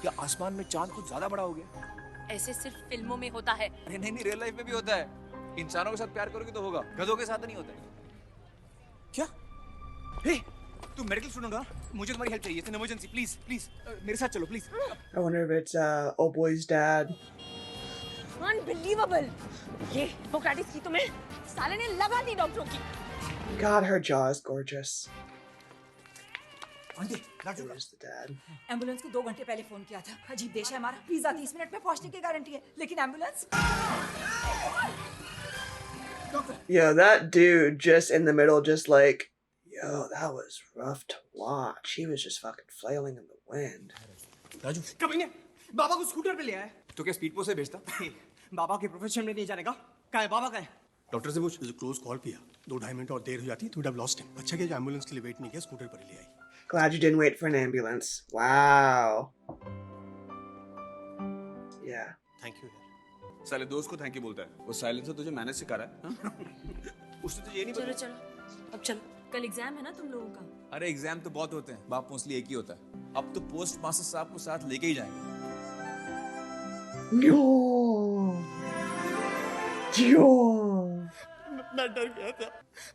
क्या आसमान में चांद कुछ ज्यादा बड़ा हो गया? ऐसे सिर्फ फिल्मों में होता है। नहीं, रियल लाइफ में भी होता है। इंसानों के साथ प्यार करोगे तो होगा, गधों के साथ नहीं होता है। क्या? हे, तुम मेडिकल स्टूडेंट हो ना? मुझे तुम्हारी हेल्प चाहिए, इमरजेंसी, प्लीज, मेरे साथ चलो, please. I wonder if it's old boy's dad. Unbelievable! ये हिपोक्रेटिस की तुम्हें साले ने लगा दी डॉक्टरों की। God, her jaw is gorgeous. Aunty, Where's the dad? Ambulance को 2 घंटे पहले फोन किया था। अजीब देश है हमारा। पिज्जा 30 मिनट में पहुंचने की गारंटी है, लेकिन ambulance. Yo, that dude just in the middle, just like, yo, that was rough to watch. He was just fucking flailing in the wind. Raju, कमीने, बाबा को स्कूटर पे ले आया। तो क्या स्पीड पोस्ट से भेजता? बाबा के प्रोफेशन में नहीं जानेगा। कहाँ है बाबा, कहाँ है? डॉक्टर से पूछ। क्लोज कॉल किया, 2-2.5 मिनट और देर हो जाती तो वुड लॉस्ट हिम। अच्छा किया एम्बुलेंस के लिए वेट नहीं किया, स्कूटर पर ही ले आई। Glad you didn't wait for an ambulance. Wow. Yeah. Thank you यार। साले दोस्त को थैंक यू बोलता है। वो साइलेंसर तुझे मैनेज सिखा रहा है? उसने तुझे ये नहीं चलो बताया? चलो, अब चलो। कल एग्जाम है ना तुम लोगों का? अरे एग्जाम तो बहुत होते हैं, बाप मोस्टली एक ही होता है। अब तो पोस्ट मास्टर साहब को साथ लेके ही जाएंगे। मैं डर गया था,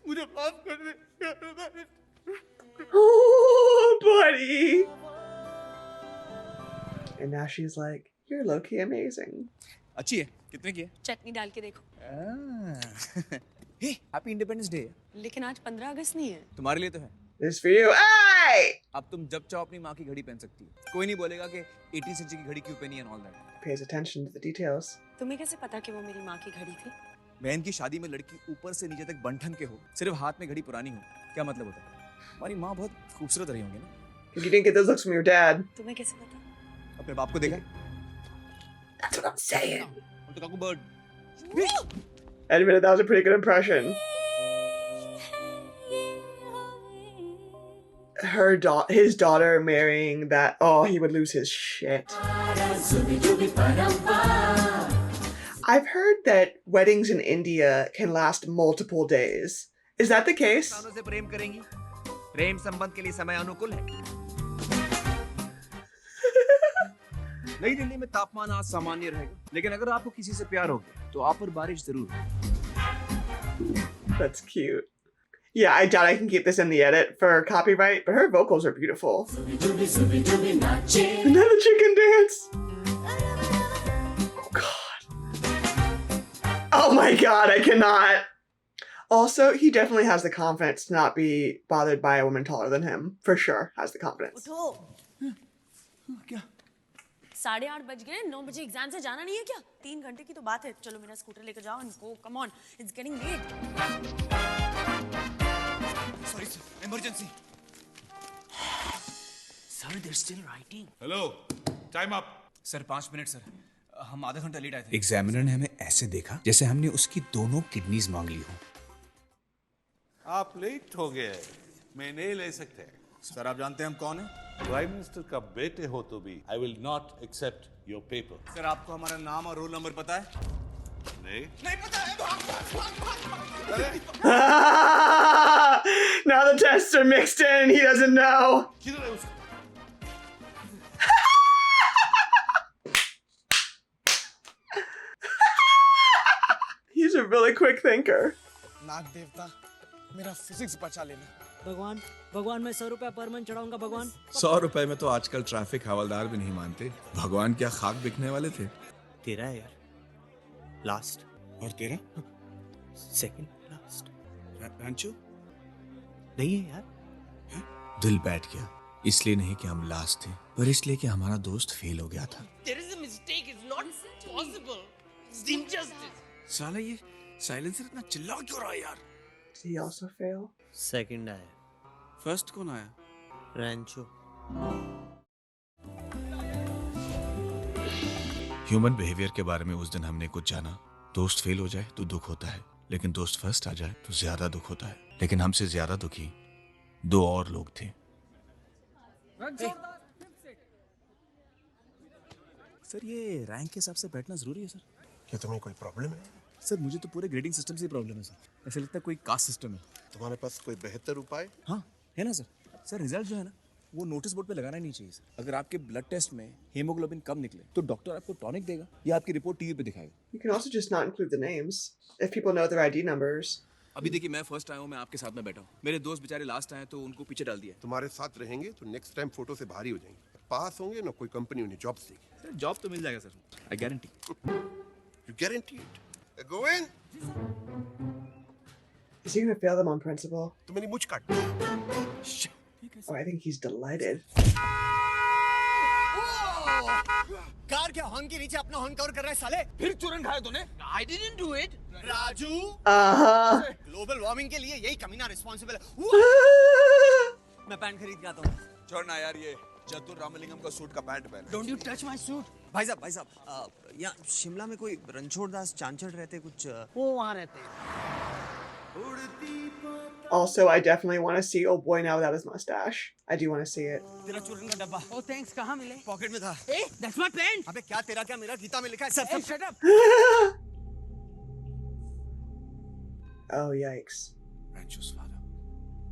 मुझे माफ कर दे। Oh, buddy. And now she's like, you're low-key amazing. अच्छी है, कितने की है? चटनी डाल के देखो। हे, हैप्पी इंडिपेंडेंस डे। लेकिन आज 15 अगस्त नहीं है। तुम्हारे लिए तो है। This for you. Hey! अब तुम जब चाहो अपनी माँ की घड़ी पहन सकती हो। कोई नहीं बोलेगा कि 18th century की घड़ी क्यों पहनी है and all that. Pays attention to the details. तुम्हें कैसे पता कि वो मेरी माँ की घड़ी थी? बहन की शादी में लड़की ऊपर से नीचे तक बंठन के हो, सिर्फ हाथ में घड़ी पुरानी हो, क्या मतलब होता है? हमारी माँ बहुत खूबसूरत रही होंगी ना? You didn't get those looks from your dad. तुम्हें कैसे पता? अपने बाप को देखा? That's what I'm saying. तो काकू bird. I admit that was a pretty good impression. His daughter marrying that, oh, he would lose his shit. I've heard that weddings in India can last multiple days. Is that the case? इंसानों से प्रेम करेंगी प्रेम संबंध के लिए समय अनुकूल है नई दिल्ली में तापमान आज सामान्य रहेगा लेकिन अगर आपको किसी से प्यार हो गया तो आप पर बारिश जरूर होगी That's cute. Yeah, I doubt I can keep this in the edit for copyright, but her vocals are beautiful. Another chicken dance. Oh God. Oh my God, I cannot. Also, he definitely has the confidence to not be bothered by a woman taller than him. For sure, has the confidence. क्या 8:30 बज गए 9 बजे एग्जाम से जाना नहीं है क्या 3 घंटे की तो बात है चलो मेरा स्कूटर लेकर जाओ and go come on it's getting late sorry sir emergency sir they're still writing hello time up sir 5 minute sir हम आधा घंटा लेट आए थे एग्जामिनर ने हमें ऐसे देखा जैसे हमने उसकी दोनों किडनीज मांग ली हो आप लेट हो गए मैं नहीं ले सकते सर आप जानते हैं हम कौन हैं प्राइम मिनिस्टर का बेटे हो तो भी I will not accept your paper sir आपको हमारा नाम और रोल नंबर पता है नहीं पता है Now the tests are mixed in and he doesn't know. किधर है उसका He's a really quick thinker. नाग देवता मेरा फिजिक्स बचा लेना भगवान भगवान मैं 100 रुपया पर मंथ चढ़ाऊंगा भगवान 100 रुपए में तो आजकल ट्रैफिक हवलदार भी नहीं मानते भगवान क्या खाक बिकने वाले थे तेरा है यार लास्ट और तेरा सेकंड लास्ट रांचो नहीं है यार दिल बैठ गया इसलिए नहीं कि हम लास्ट थे पर इसलिए कि हमारा दोस्त फेल हो गया था There is a mistake. It's not possible. It's injustice. साला ये साइलेंसर इतना चिल्ला क्यों रहा है यार Did he also fail? Second आया फर्स्ट कौन आया रैंचो ह्यूमन बिहेवियर के बारे में उस दिन हमने कुछ जाना दोस्त फेल हो जाए तो दुख होता है लेकिन दोस्त फर्स्ट आ जाए तो ज्यादा दुख होता है लेकिन हमसे ज्यादा दुखी 2 और लोग थे सर ये रैंक के हिसाब से बैठना जरूरी है सर क्या तुम्हें कोई प्रॉब्लम है सर मुझे तो पूरे ग्रेडिंग सिस्टम से प्रॉब्लम है सर ऐसा लगता है कोई कास्ट सिस्टम है तुम्हारे पास कोई बेहतर उपाय हाँ है ना सर रिजल्ट जो है ना वो नोटिस बोर्ड पे लगाना नहीं चाहिए सर अगर आपके ब्लड टेस्ट में हीमोग्लोबिन कम निकले तो डॉक्टर आपको टॉनिक देगा या आपकी रिपोर्ट टीवी पे दिखाएगा You can also just not include the names if people know their ID numbers. अभी देखिए मैं फर्स्ट आया हूँ मैं आपके साथ में बैठा हूँ मेरे दोस्त बेचारे लास्ट आए तो उनको पीछे डाल दिया तुम्हारे साथ रहेंगे तो नेक्स्ट टाइम फोटो से भारी हो जाएंगे पास होंगे ना कोई कंपनी उन्हें जॉब्स देगी सर जॉब तो मिल जाएगा sir I guarantee you guarantee it go in Is he gonna fail them on principle? तो मेरी मुझ काट Oh, I think he's delighted. Car के हॉर्न के नीचे अपना हॉर्न कवर कर रहा है साले फिर चूरन खाया तूने I didn't do it. Raju global warming के लिए यही कमीना रिस्पॉन्सिबल है मैं पैंट खरीद के आता हूँ छोड़ना यार ये चतुर रामलिंगम का सूट का पैंट पहन Don't you touch my suit. भाई साहब यहाँ शिमला में कोई रणछोड़ दास चांचड़ रहते कुछ वो वहाँ रहते हैं Also, I definitely want to see old boy now without his mustache. I do want to see it. तेरा चूरन का डब्बा Oh, thanks. कहाँ मिले? पॉकेट में था Hey, that's my pen. अबे क्या तेरा क्या मेरा गीता में लिखा है सब Hey, shut up. Oh, yikes. रैंचो's father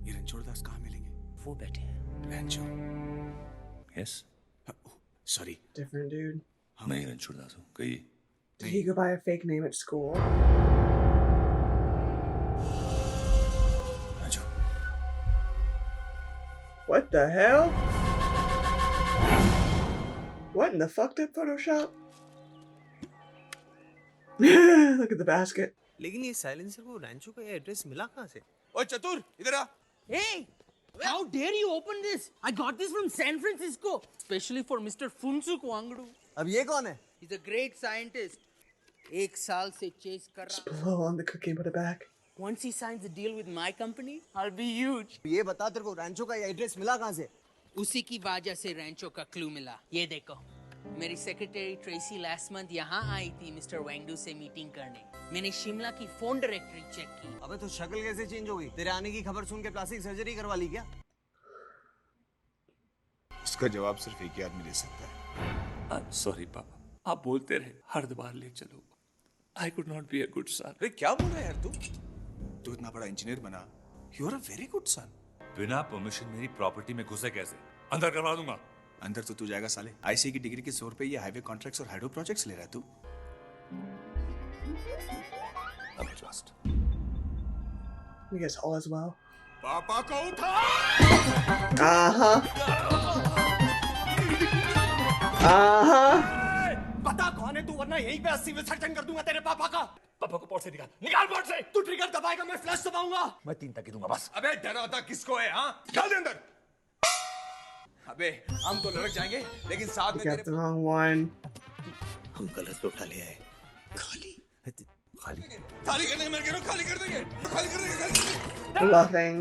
ये रणछोड़ दास कहाँ मिलेंगे वो बैठे हैं रैंचो यस सॉरी Different dude. मैं ही रणछोड़ दास हूँ कही Did he go by a fake name at school? What the hell? What in the fucked up Photoshop? Look at the basket. लेकिन ये साइलेंसर को रैंचो का एड्रेस मिला कहाँ से ओए चतुर इधर आ Hey, how dare you open this? I got this from San Francisco, especially for Mr. Funsuk Wangdu. अब ये कौन है He's a great scientist. 1 साल से chase कर रहा है. Blow on the cookie and put it back. Once he signs a deal with my company, I'll be huge. ये बता तेरे को रैंचो का एड्रेस मिला कहाँ से उसी की वजह से रैंचो का क्लू मिला. ये देखो, मेरी सेक्रेटरी ट्रेसी लास्ट मंथ यहाँ आई थी मिस्टर वेंगडू से मीटिंग करने. मैंने शिमला की फोन डायरेक्टरी चेक की. अबे तो शक्ल कैसे चेंज हो गई तेरे आने की खबर सुन के प्लास्टिक सर्जरी करवा ली क्या इसका जवाब सिर्फ एक ही आदमी दे सकता है सॉरी पापा, आप बोलते रहे हरिद्वार ले चलो। I could not be a good son. अरे क्या बोल रहा है यार तू इतना बड़ा इंजीनियर बना, you are a very good son. बिना परमिशन मेरी प्रॉपर्टी में घुसे कैसे? अंदर करवा दूंगा। अंदर तो तू जाएगा साले, आईसी की डिग्री के जोर पे ये हाईवे कॉन्ट्रैक्ट्स और हाइड्रो प्रोजेक्ट्स ले रहा है तू। I'm just. I guess all is well. पापा को उठा। बता कौन है तू, वरना यहीं पे 80 विसर्जन कर दूंगा तेरे पापा का। पापा को पोर्ट से निकाल पोर्ट से। तू ट्रिगर दबाएगा, मैं फ्लैश दबाऊंगा। मैं 3 तक ही दूंगा बस। अबे डराता किसको है? हाँ, चल दे अंदर। अबे हम तो लड़क जाएंगे, लेकिन साथ में Got the wrong one. हम गलत लोटा ले आए। खाली खाली करने मैं कह रहा हूँ, खाली कर देंगे, खाली कर देंगे। Bluffing.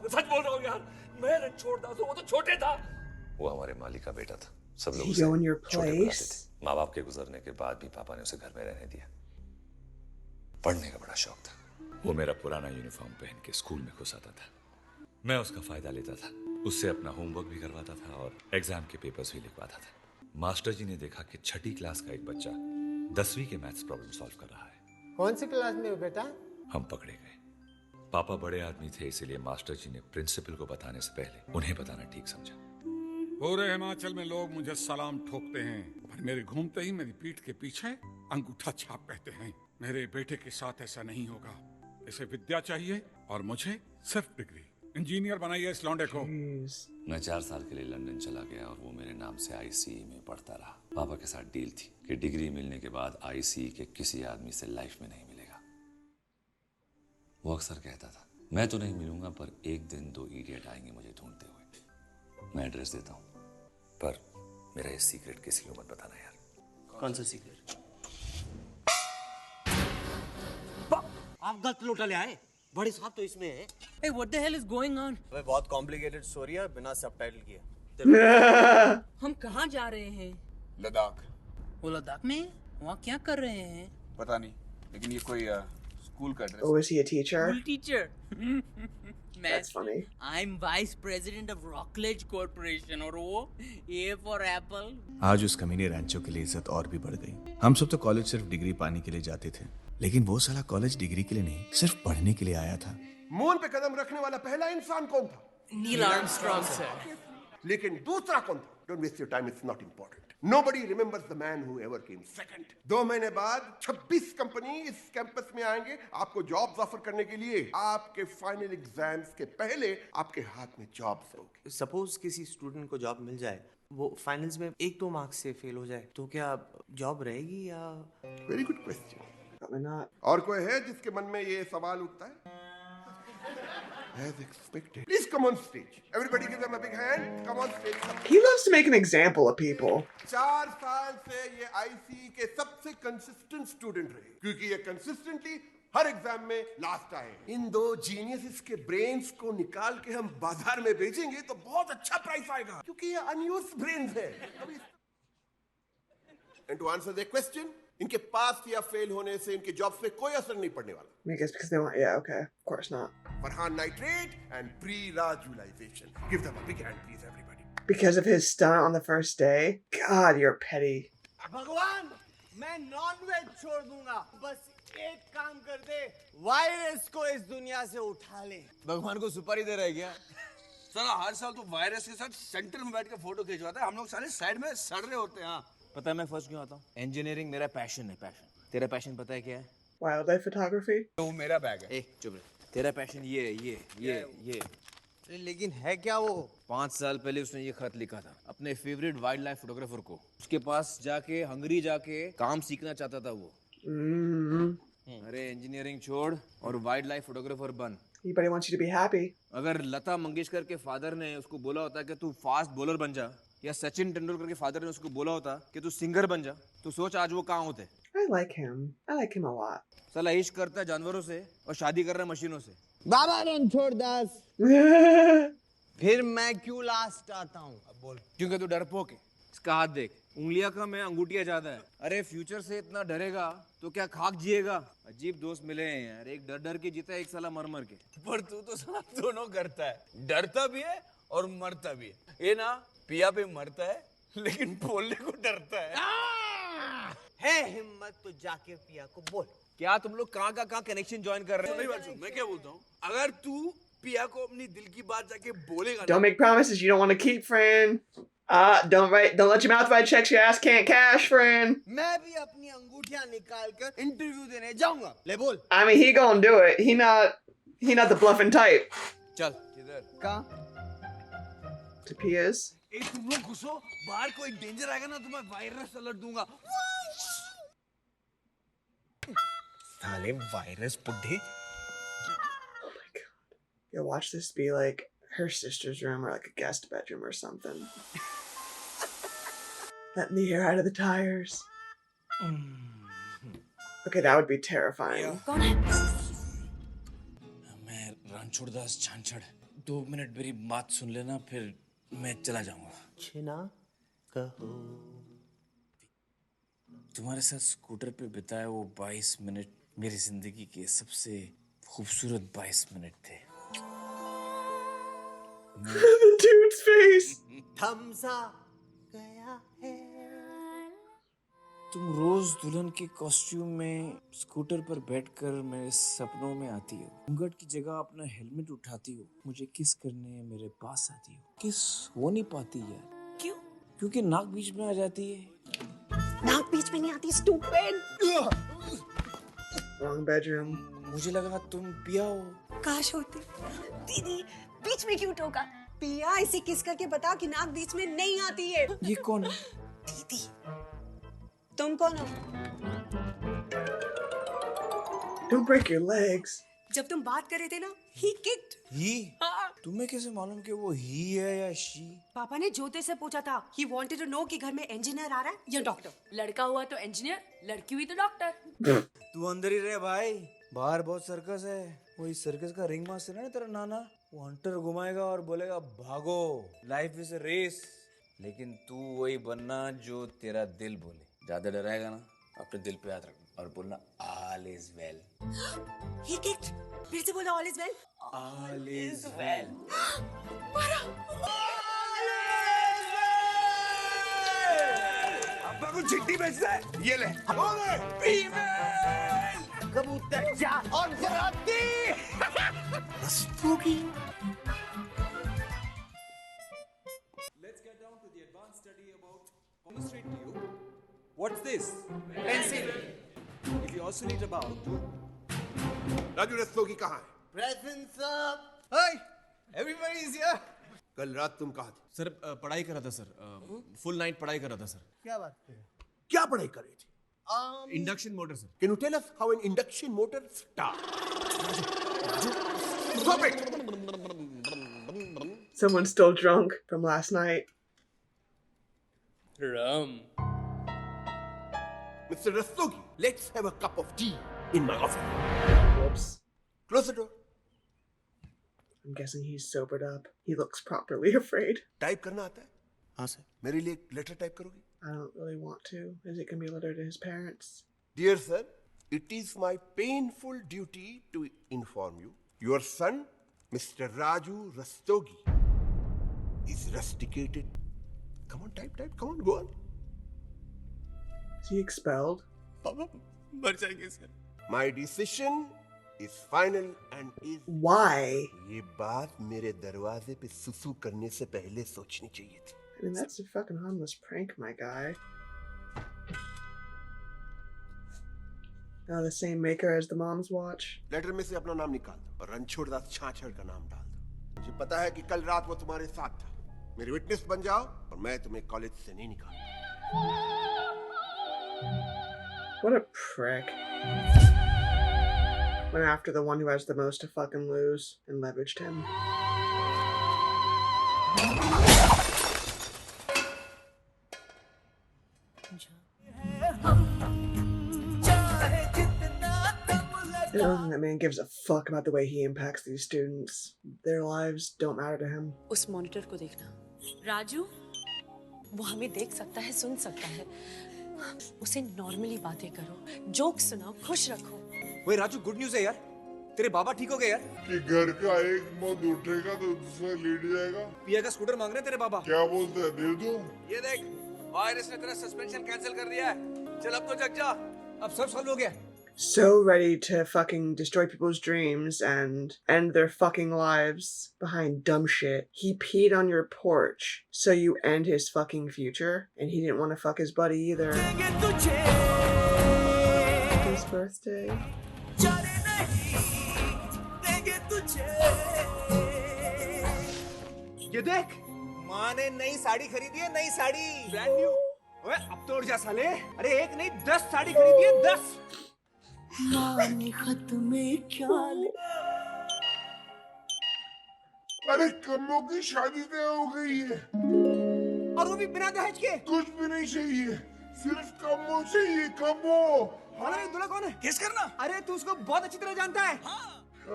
सच बोल रहा हूँ यार, मैं छोड़ता तो वो तो छोटे था। वो हमारे मालिक का बेटा था, सब लोग You go in your place. माँ बाप के गुजरने के बाद भी पापा ने उसे घर में रहने दिया। पढ़ने का बड़ा शौक था। वो मेरा पुराना यूनिफॉर्म पहन के स्कूल में घुस आता था। मैं उसका फायदा लेता था, उससे अपना होमवर्क भी करवाता था और एग्जाम के पेपर्स भी लिखवाता था। मास्टर जी ने देखा कि 6ठी क्लास का एक बच्चा 10वीं के मैथ्स प्रॉब्लम सॉल्व कर रहा है। कौन सी क्लास में हो बेटा? हम पकड़े गए। पापा बड़े आदमी थे, इसीलिए मास्टर जी ने प्रिंसिपल को बताने से पहले उन्हें बताना ठीक समझा। पूरे हिमाचल में लोग मुझे सलाम ठोकते हैं, पर मेरे घूमते ही मेरी पीठ के पीछे अंगूठा छाप कहते हैं। मेरे बेटे के साथ ऐसा नहीं होगा। इसे विद्या चाहिए और मुझे सिर्फ डिग्री। इंजीनियर बनाइए इस लौंडे को। मैं 4 साल के लिए लंदन चला गया और वो मेरे नाम से आईसीई में पढ़ता रहा। पापा के साथ डील थी कि डिग्री मिलने के बाद आईसीई के किसी आदमी से लाइफ में नहीं मिलेगा। वो अक्सर कहता था, मैं तो नहीं मिलूंगा पर एक दिन 2 इडियट आएंगे मुझे ढूंढते हुए। मैं एड्रेस देता हूँ, पर मेरा ये सीक्रेट किसी को मत बताना यार। कौन सा सीक्रेट? आप गलत लोटा ले आए। बड़े साहब तो इसमें है। Hey, what the hell is going on? अबे बहुत कॉम्प्लिकेटेड स्टोरी है, बिना सबटाइटल किए। हम कहाँ जा रहे हैं? लद्दाख। वो लद्दाख में? वहाँ क्या कर रहे हैं? पता नहीं, लेकिन ये कोई स्कूल का dress. Oh, is he a teacher? School teacher. That's funny. I'm vice president of Rockledge Corporation और वो A for Apple. आज उस कमीने रैंचो के लिए इज्जत और भी बढ़ गई। हम सब तो कॉलेज सिर्फ डिग्री पाने के लिए जाते थे, लेकिन वो साला कॉलेज डिग्री के लिए नहीं, सिर्फ पढ़ने के लिए आया था। मून पे कदम रखने वाला पहला इंसान कौन था? Neil Armstrong sir. लेकिन दूसरा कौन था? Don't waste your time, it's not important. Nobody remembers the man who ever came second. 2 महीने बाद 26 कंपनी इस कैंपस में आएंगे आपको जॉब्स ऑफर करने के लिए। आपके फाइनल एग्जाम्स के पहले आपके हाथ में जॉब्स होंगे। सपोज किसी स्टूडेंट को जॉब मिल जाए, वो फाइनल्स में 1-2 मार्क्स से फेल हो जाए, तो क्या जॉब रहेगी या? Very good question. Probably not. और कोई है जिसके मन में ये सवाल उठता है? As expected. Please come on stage. Everybody give them a big hand. Come on stage. He loves to make an example of people. 4 साल से ये आईसी के सबसे कंसिस्टेंट स्टूडेंट रहे, क्योंकि ये कंसिस्टेंटली हर एग्जाम में लास्ट आए। इन 2 जीनियसेस के ब्रेन्स को निकाल के हम बाजार में बेचेंगे तो बहुत अच्छा प्राइस आएगा, क्योंकि ये अनयूज्ड ब्रेन्स है। And to answer their question, इनके पास या फेल होने से इनके जॉब्स पे कोई असर नहीं पड़ने वाला। I guess because they want, yeah, okay, of course not. Farhan nitrate and pre-rajulization. Give them a big hand, please, everybody. Because of his stunt on the first day? God, you're petty. भगवान, मैं नॉनवेज छोड़ दूंगा, बस एक काम कर दे, वायरस को इस दुनिया से उठा ले। भगवान को सुपारी दे रहा है क्या? साला हर साल तो वायरस के साथ सेंटर में बैठ के फोटो खिंचवाता है, हम लोग सारे साइड में सड़ रहे होते हैं। पता है मैं फर्स्ट क्यों आता हूँ? इंजीनियरिंग मेरा पैशन है, पैशन। तेरा पैशन पता है क्या है? Wildlife photography? वो मेरा बैग है। चुप रह। तेरा पैशन ये। लेकिन है क्या वो? 5 साल पहले उसने ये खत लिखा था अपने फेवरेट वाइल्ड लाइफ फोटोग्राफर को। उसके पास जाके हंगरी जाके काम सीखना चाहता था वो। अरे इंजीनियरिंग छोड़ और वाइल्ड लाइफ फोटोग्राफर बन। But he wants you to be happy. अगर लता मंगेशकर के फादर ने उसको बोला होता कि तू फास्ट बॉलर बन जा, या सचिन तेंदुलकर के फादर ने उसको बोला होता कि तू सिंगर बन जा, तो सोच आज वो कहाँ होते। I like him. I like him a lot. साला इश्क करता है जानवरों से और शादी कर रहा है मशीनों से। बाबा रणछोड़ दास। फिर मैं क्यों लास्ट आता हूँ? अब बोल। क्योंकि तू डरपोक है। इसका हाथ देख, उंगलियां कम है, अंगूठियां ज्यादा है। अरे फ्यूचर से इतना डरेगा तो क्या खाक जिएगा? अजीब दोस्त मिले हैं यार, एक डर डर के जीता है, एक साला मर मर के। पर तू तो साला दोनों करता है, डरता भी है और मरता भी है। ये ना पिया पे मरता है लेकिन बोलने को डरता है हिम्मत तो जाके पिया को बोल। क्या तुम लोग कहाँ कनेक्शन ज्वाइन कर रहे हो? मैं क्या बोलता हूँ, अगर तू पिया को अपनी दिल की बात जाके बोलेगा, Don't make promises you don't want to keep, friend. Don't let your mouth write checks your ass can't cash, friend. मैं भी अपनी अंगूठियां निकाल कर इंटरव्यू देने जाऊंगा। ले बोल। I mean, he gonna do it. He not the bluffing type. चल किधर? कहाँ? To Pia's. ए तुम लोग घुसो, बाहर कोई डेंजर आएगा ना तो मैं वायरस अलर्ट दूंगा। साले वायरस बुड्ढे। Yeah, watch this be like her sister's room or like a guest bedroom or something. Letting the air out of the tires. Okay, that would be terrifying. कौन है? मैं रणछोड़दास छांछड़। 2 मिनट मेरी बात सुन लेना, फिर मैं चला जाऊंगा। छिना कहो। तुम्हारे साथ स्कूटर पे बिताए वो 22 मिनट मेरी जिंदगी के सबसे खूबसूरत 22 मिनट थे। The dude's face. थमसा गया है। तुम रोज दुल्हन के कॉस्ट्यूम में स्कूटर पर बैठकर मेरे सपनों में आती हो, घूंघट की जगह अपना हेलमेट उठाती हो, मुझे किस करने मेरे पास आती हो। किस हो नहीं पाती यार। क्यों? क्योंकि नाक बीच में आ जाती है। नाक बीच में नहीं आती, stupid. Wrong bedroom. मुझे लगा तुम पिया हो। काश होती। दीदी बीच में क्यों टोका? पिया इसे किस करके बता कि नाक बीच में नहीं आती है। ये कौन है? दीदी। तुम कौन हो? Don't break your legs. जब तुम बात कर रहे थे ना, he kicked. ही? तुम्हें कैसे मालूम कि वो ही है या शी? पापा ने ज्योति से पूछा था। He wanted to know कि घर में इंजीनियर आ रहा है या डॉक्टर। लड़का हुआ तो इंजीनियर, लड़की हुई तो डॉक्टर। तू अंदर ही रहे भाई, बाहर बहुत सर्कस है। वही सर्कस का रिंग मास्टर है ना तेरा नाना, वो हंटर घुमाएगा और बोलेगा भागो, लाइफ इज अ रेस। लेकिन तू वही बनना जो तेरा दिल बोले। ज्यादा डराएगा ना, अपने दिल पे हाथ रखना और बोलना all is well. He kicked. फिर से बोला all is well. All is well. अब्बा को चिट्ठी भेजता है, ये ले। कबूतर जा और बराती। Rastogi. Let's get down to the advanced study about demonstrate to you. What's this? Pencil. If you also need about. Raju Rastogi कहाँ है? Present sir. Hey, everybody is here. कल रात तुम कहाँ थे? सर पढ़ाई कर रहा था सर, फुल नाइट पढ़ाई कर रहा था सर। क्या बात कर रहे हो? क्या पढ़ाई कर रही थी? Induction motor sir. Can you tell us how an induction motor starts? Stop it! Someone's still drunk from last night. Rum. Mr. Rastogi, let's have a cup of tea in my office. Whoops. Close the door. I'm guessing he's sobered up. He looks properly afraid. Type करना आता है? हाँ सर। मेरे लिए एक लेटर टाइप करोगे? I don't really want to. Is it gonna be a letter to his parents? Dear sir, it is my painful duty to inform you, your son, Mr. Raju Rastogi, is rusticated. Come on, type. Come on, go on. Is he expelled? मर जाएंगे sir. My decision is final and is. Why? ये बात मेरे दरवाजे पे सुसु करने से पहले सोचनी चाहिए थी। I mean, that's a fucking harmless prank, my guy. The same maker as the mom's watch. Letter में से अपना नाम निकाल दो और रणछोड़दास छाछड़ का नाम डाल दो। मुझे पता है कि कल रात वो तुम्हारे साथ था। मेरे विटनेस बन जाओ और मैं तुम्हें कॉलेज से नहीं निकालूंगा। What a prick. Went after the one who has the most to fucking lose and leveraged him. I don't think that man gives a fuck about the way he impacts these students. Their lives don't matter to him. उस मॉनिटर को देखना। राजू, वो हमें देख सकता है, सुन सकता है। उसे नॉर्मली बातें करो, जोक सुनाओ, खुश रखो। वही राजू, गुड न्यूज़ है यार। तेरे बाबा ठीक हो गए यार? कि घर का एक मत उठेगा तो दूसरा लेट जाएगा। पिया का स्कूटर मांग रहे हैं तेरे बाबा। क्या बोलते हैं, दे दो? ये देख, वायरस ने तेरा सस्पेंशन कैंसिल कर दिया है। चल अब तो जग जा, अब सब सॉल्व हो गया। So ready to fucking destroy people's dreams and end their fucking lives behind dumb shit. He peed on your porch, so you end his fucking future, and he didn't want to fuck his buddy either. His birthday. ये देख, माँ ने नई साड़ी खरीदी है, नई साड़ी, ब्रांड न्यू। ओए अब तो उठ जा साले। अरे एक नहीं 10 साड़ी खरीदी है, 10। खत में क्या अरे कमो की शादी तय हो गई है, और वो भी बिना दहेज के। कुछ भी नहीं चाहिए, सिर्फ कमो चाहिए, कमो। अरे दूल्हा कौन है? गेस करना। अरे तू उसको बहुत अच्छी तरह जानता है। हाँ।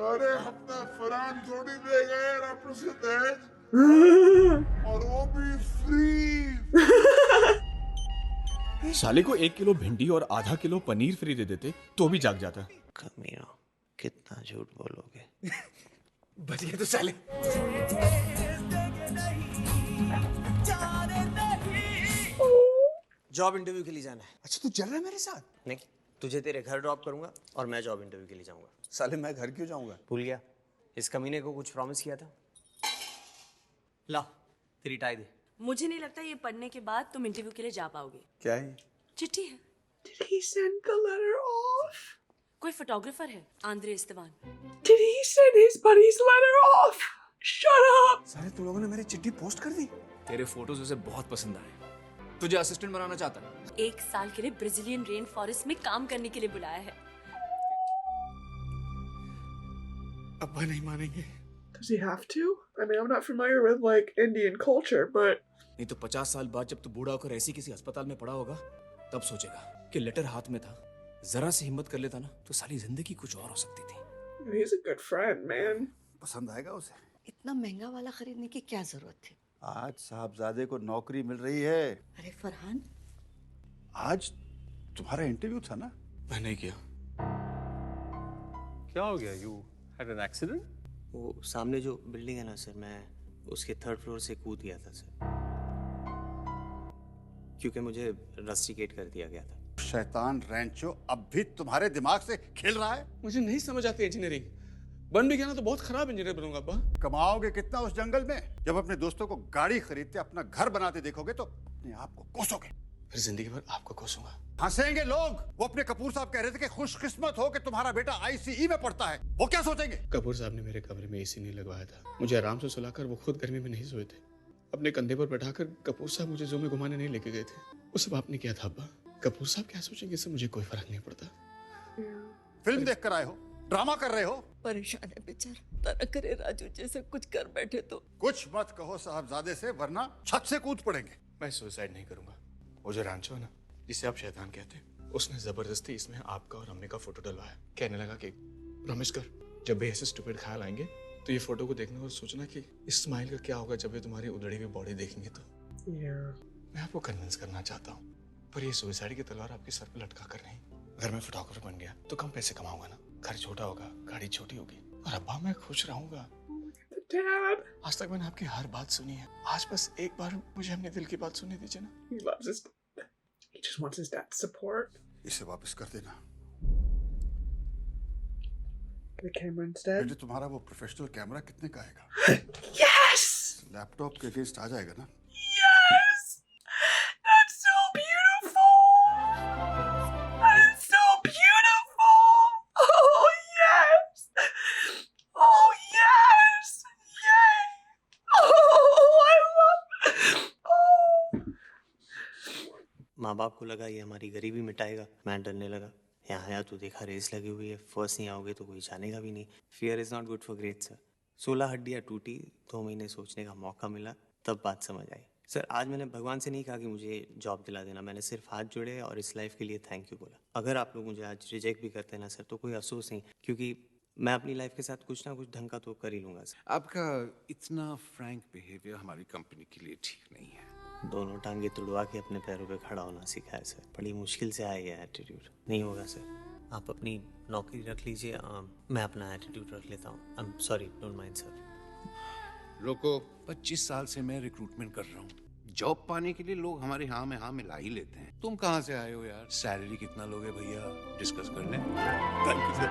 अरे अपना फरहान थोड़ी देगा यार आपने से दहेज, और वो भी फ्री। साले को 1 किलो भिंडी और आधा किलो पनीर फ्री दे देते तो भी जाग जाता। कमीना, कितना झूठ बोलोगे? बच गए तो साले। जॉब इंटरव्यू के लिए जाना है। अच्छा तू चल रहा है मेरे साथ? नहीं, तुझे तेरे घर ड्रॉप करूंगा और मैं जॉब इंटरव्यू के लिए जाऊंगा। साले मैं घर क्यों जाऊंगा? भूल गया? इस कमीने को कुछ प्रॉमिस किया था। ला तेरी टाई दे। मुझे नहीं लगता ये पढ़ने के बाद तुम इंटरव्यू के लिए जा पाओगे। क्या है? चिट्ठी है। Did he send the letter off? कोई फोटोग्राफर है, Andre इस्तेवान। Did he send his buddy's letter off? Shut up! साले तुम लोगों ने मेरी चिट्ठी पोस्ट कर दी? तेरे फोटोज उसे बहुत पसंद आए, तुझे असिस्टेंट बनाना चाहता है। 1 साल के लिए ब्राजीलियन रेन फॉरेस्ट में काम करने के लिए बुलाया है। अब्बा नहीं मानेंगे। Does he have to? I mean, I'm not familiar with like Indian culture, but नहीं तो 50 साल बाद जब तू बूढ़ा होकर ऐसी किसी अस्पताल में पड़ा होगा, तब सोचेगा कि लेटर हाथ में था, जरा सी हिम्मत कर लेता ना तो सारी जिंदगी कुछ और हो सकती थी। he's a good friend, man. पसंद आएगा उसे। इतना महंगा वाला खरीदने की क्या जरूरत थी? आज साहबजादे को नौकरी मिल रही है। अरे फरहान, आज तुम्हारा इंटरव्यू था ना? मैं नहीं किया। क्या हो गया? You had an accident? वो सामने जो बिल्डिंग है ना सर, मैं उसके 3rd फ्लोर से कूद गया था सर, क्योंकि मुझे रस्टिकेट कर दिया गया था। शैतान रैंचो अब भी तुम्हारे दिमाग से खेल रहा है? मुझे नहीं समझ आती इंजीनियरिंग। बन भी गया ना तो बहुत खराब इंजीनियर बनूंगा अब्बा। कमाओगे कितना उस जंगल में? जब अपने दोस्तों को गाड़ी खरीदते अपना घर बनाते देखोगे तो अपने आप को कोसोगे। फिर जिंदगी भर आपको कोसूंगा। हंसेंगे लोग। वो अपने कपूर साहब कह रहे थे कि खुशकिस्मत हो कि तुम्हारा बेटा आईसीई में पढ़ता है। वो क्या सोचेंगे? कपूर साहब ने मेरे कमरे में एसी नहीं लगवाया था, मुझे आराम से सुलाकर वो खुद गर्मी में नहीं सोए थे। अपने कंधे पर बैठाकर कपूर साहब मुझे ज़ू में घुमाने नहीं लेके गए थे। वो सब आपने किया था अब्बा। कपूर साहब क्या सोचेंगे इससे मुझे कोई फर्क नहीं पड़ता। फिल्म देख कर आए हो, ड्रामा कर रहे हो। परेशान है बेचारा, तरह करे राजू जैसे कुछ कर बैठे तो। कुछ मत कहो साहबजादे से, वरना छत से कूद पड़ेंगे। मैं सुसाइड नहीं करूंगा। वो जो रांचो है ना, जिसे आप शैतान कहते हैं, उसने जबरदस्ती इसमें आपका और अम्मी का फोटो डलवाया। कहने लगा कि प्रॉमिस कर, जब भी ऐसे स्टूपिड ख्याल आएंगे तो ये फोटो को देखना और सोचना कि इस स्माइल का क्या होगा जब ये तुम्हारी उधड़ी हुई बॉडी देखेंगे तो। मैं आपको कन्विंस करना चाहता हूँ, पर ये सुसाइड की तलवार आपके सर पे लटका कर नहीं। अगर मैं फोटोग्राफर बन गया तो कम पैसे कमाऊंगा ना, घर छोटा होगा, गाड़ी छोटी होगी, और अब्बा मैं खुश रहूंगा। Dad, आज तक मैंने आपकी हर बात सुनी है, आज बस एक बार मुझे अपने दिल की बात सुनने दीजिए ना। he loves his dad. He just wants his dad's support. इसे वापस कर देना। The camera instead. बेटे तुम्हारा वो प्रोफेशनल कैमरा कितने का आएगा? Yes! लैपटॉप के अगेंस्ट आ जाएगा ना? Yes! That's so beautiful! That is so beautiful! Oh yes! Oh yes! Yay! Oh, I love. Oh. माँ बाप को लगा ये हमारी गरीबी मिटाएगा, मैं डरने लगा। यहाँ आया तो देखा रेस लगी हुई है, फर्स्ट नहीं आओगे तो कोई जानेगा भी नहीं। Fear is not good for great sir. 16 हड्डियाँ टूटी, 2 महीने सोचने का मौका मिला, तब बात समझ आई। सर आज मैंने भगवान से नहीं कहा कि मुझे जॉब दिला देना, मैंने सिर्फ हाथ जोड़े और इस लाइफ के लिए थैंक यू बोला। अगर आप लोग मुझे आज रिजेक्ट भी करते हैं ना सर तो कोई अफसोस नहीं, क्योंकि मैं अपनी लाइफ के साथ कुछ ना कुछ ढंग का तो कर ही लूँगा सर। आपका इतना फ्रैंक बिहेवियर हमारी कंपनी के लिए ठीक नहीं है। दोनों टांगे तुड़वा के अपने पैरों पे खड़ा होना सीखा है सर, बड़ी मुश्किल से आया ये एटीट्यूड। नहीं होगा सर, आप अपनी नौकरी रख लीजिए, मैं अपना एटीट्यूड रख लेता हूँ। I am sorry, don't mind sir. रोको, 25 साल से मैं रिक्रूटमेंट कर रहा हूँ। जॉब पाने के लिए लोग हमारे हाँ में हाँ मिला ही लेते हैं। तुम कहाँ से आए हो यार? सैलरी कितना लोगे भैया? डिस्कस कर लें। Thank you sir.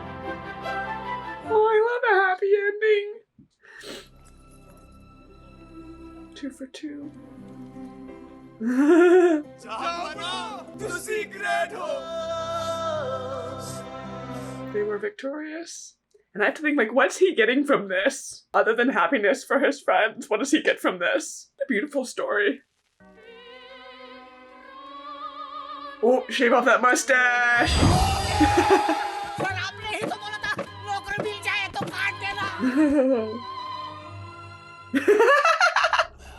Oh, I love a happy ending. 2 for 2. They were victorious. And I have to think, like, what's he getting from this? Other than happiness for his friends, what does he get from this? A beautiful story. Oh, shave off that mustache! आपने ही तो बोला था नौकरी मिल जाए तो काट देना।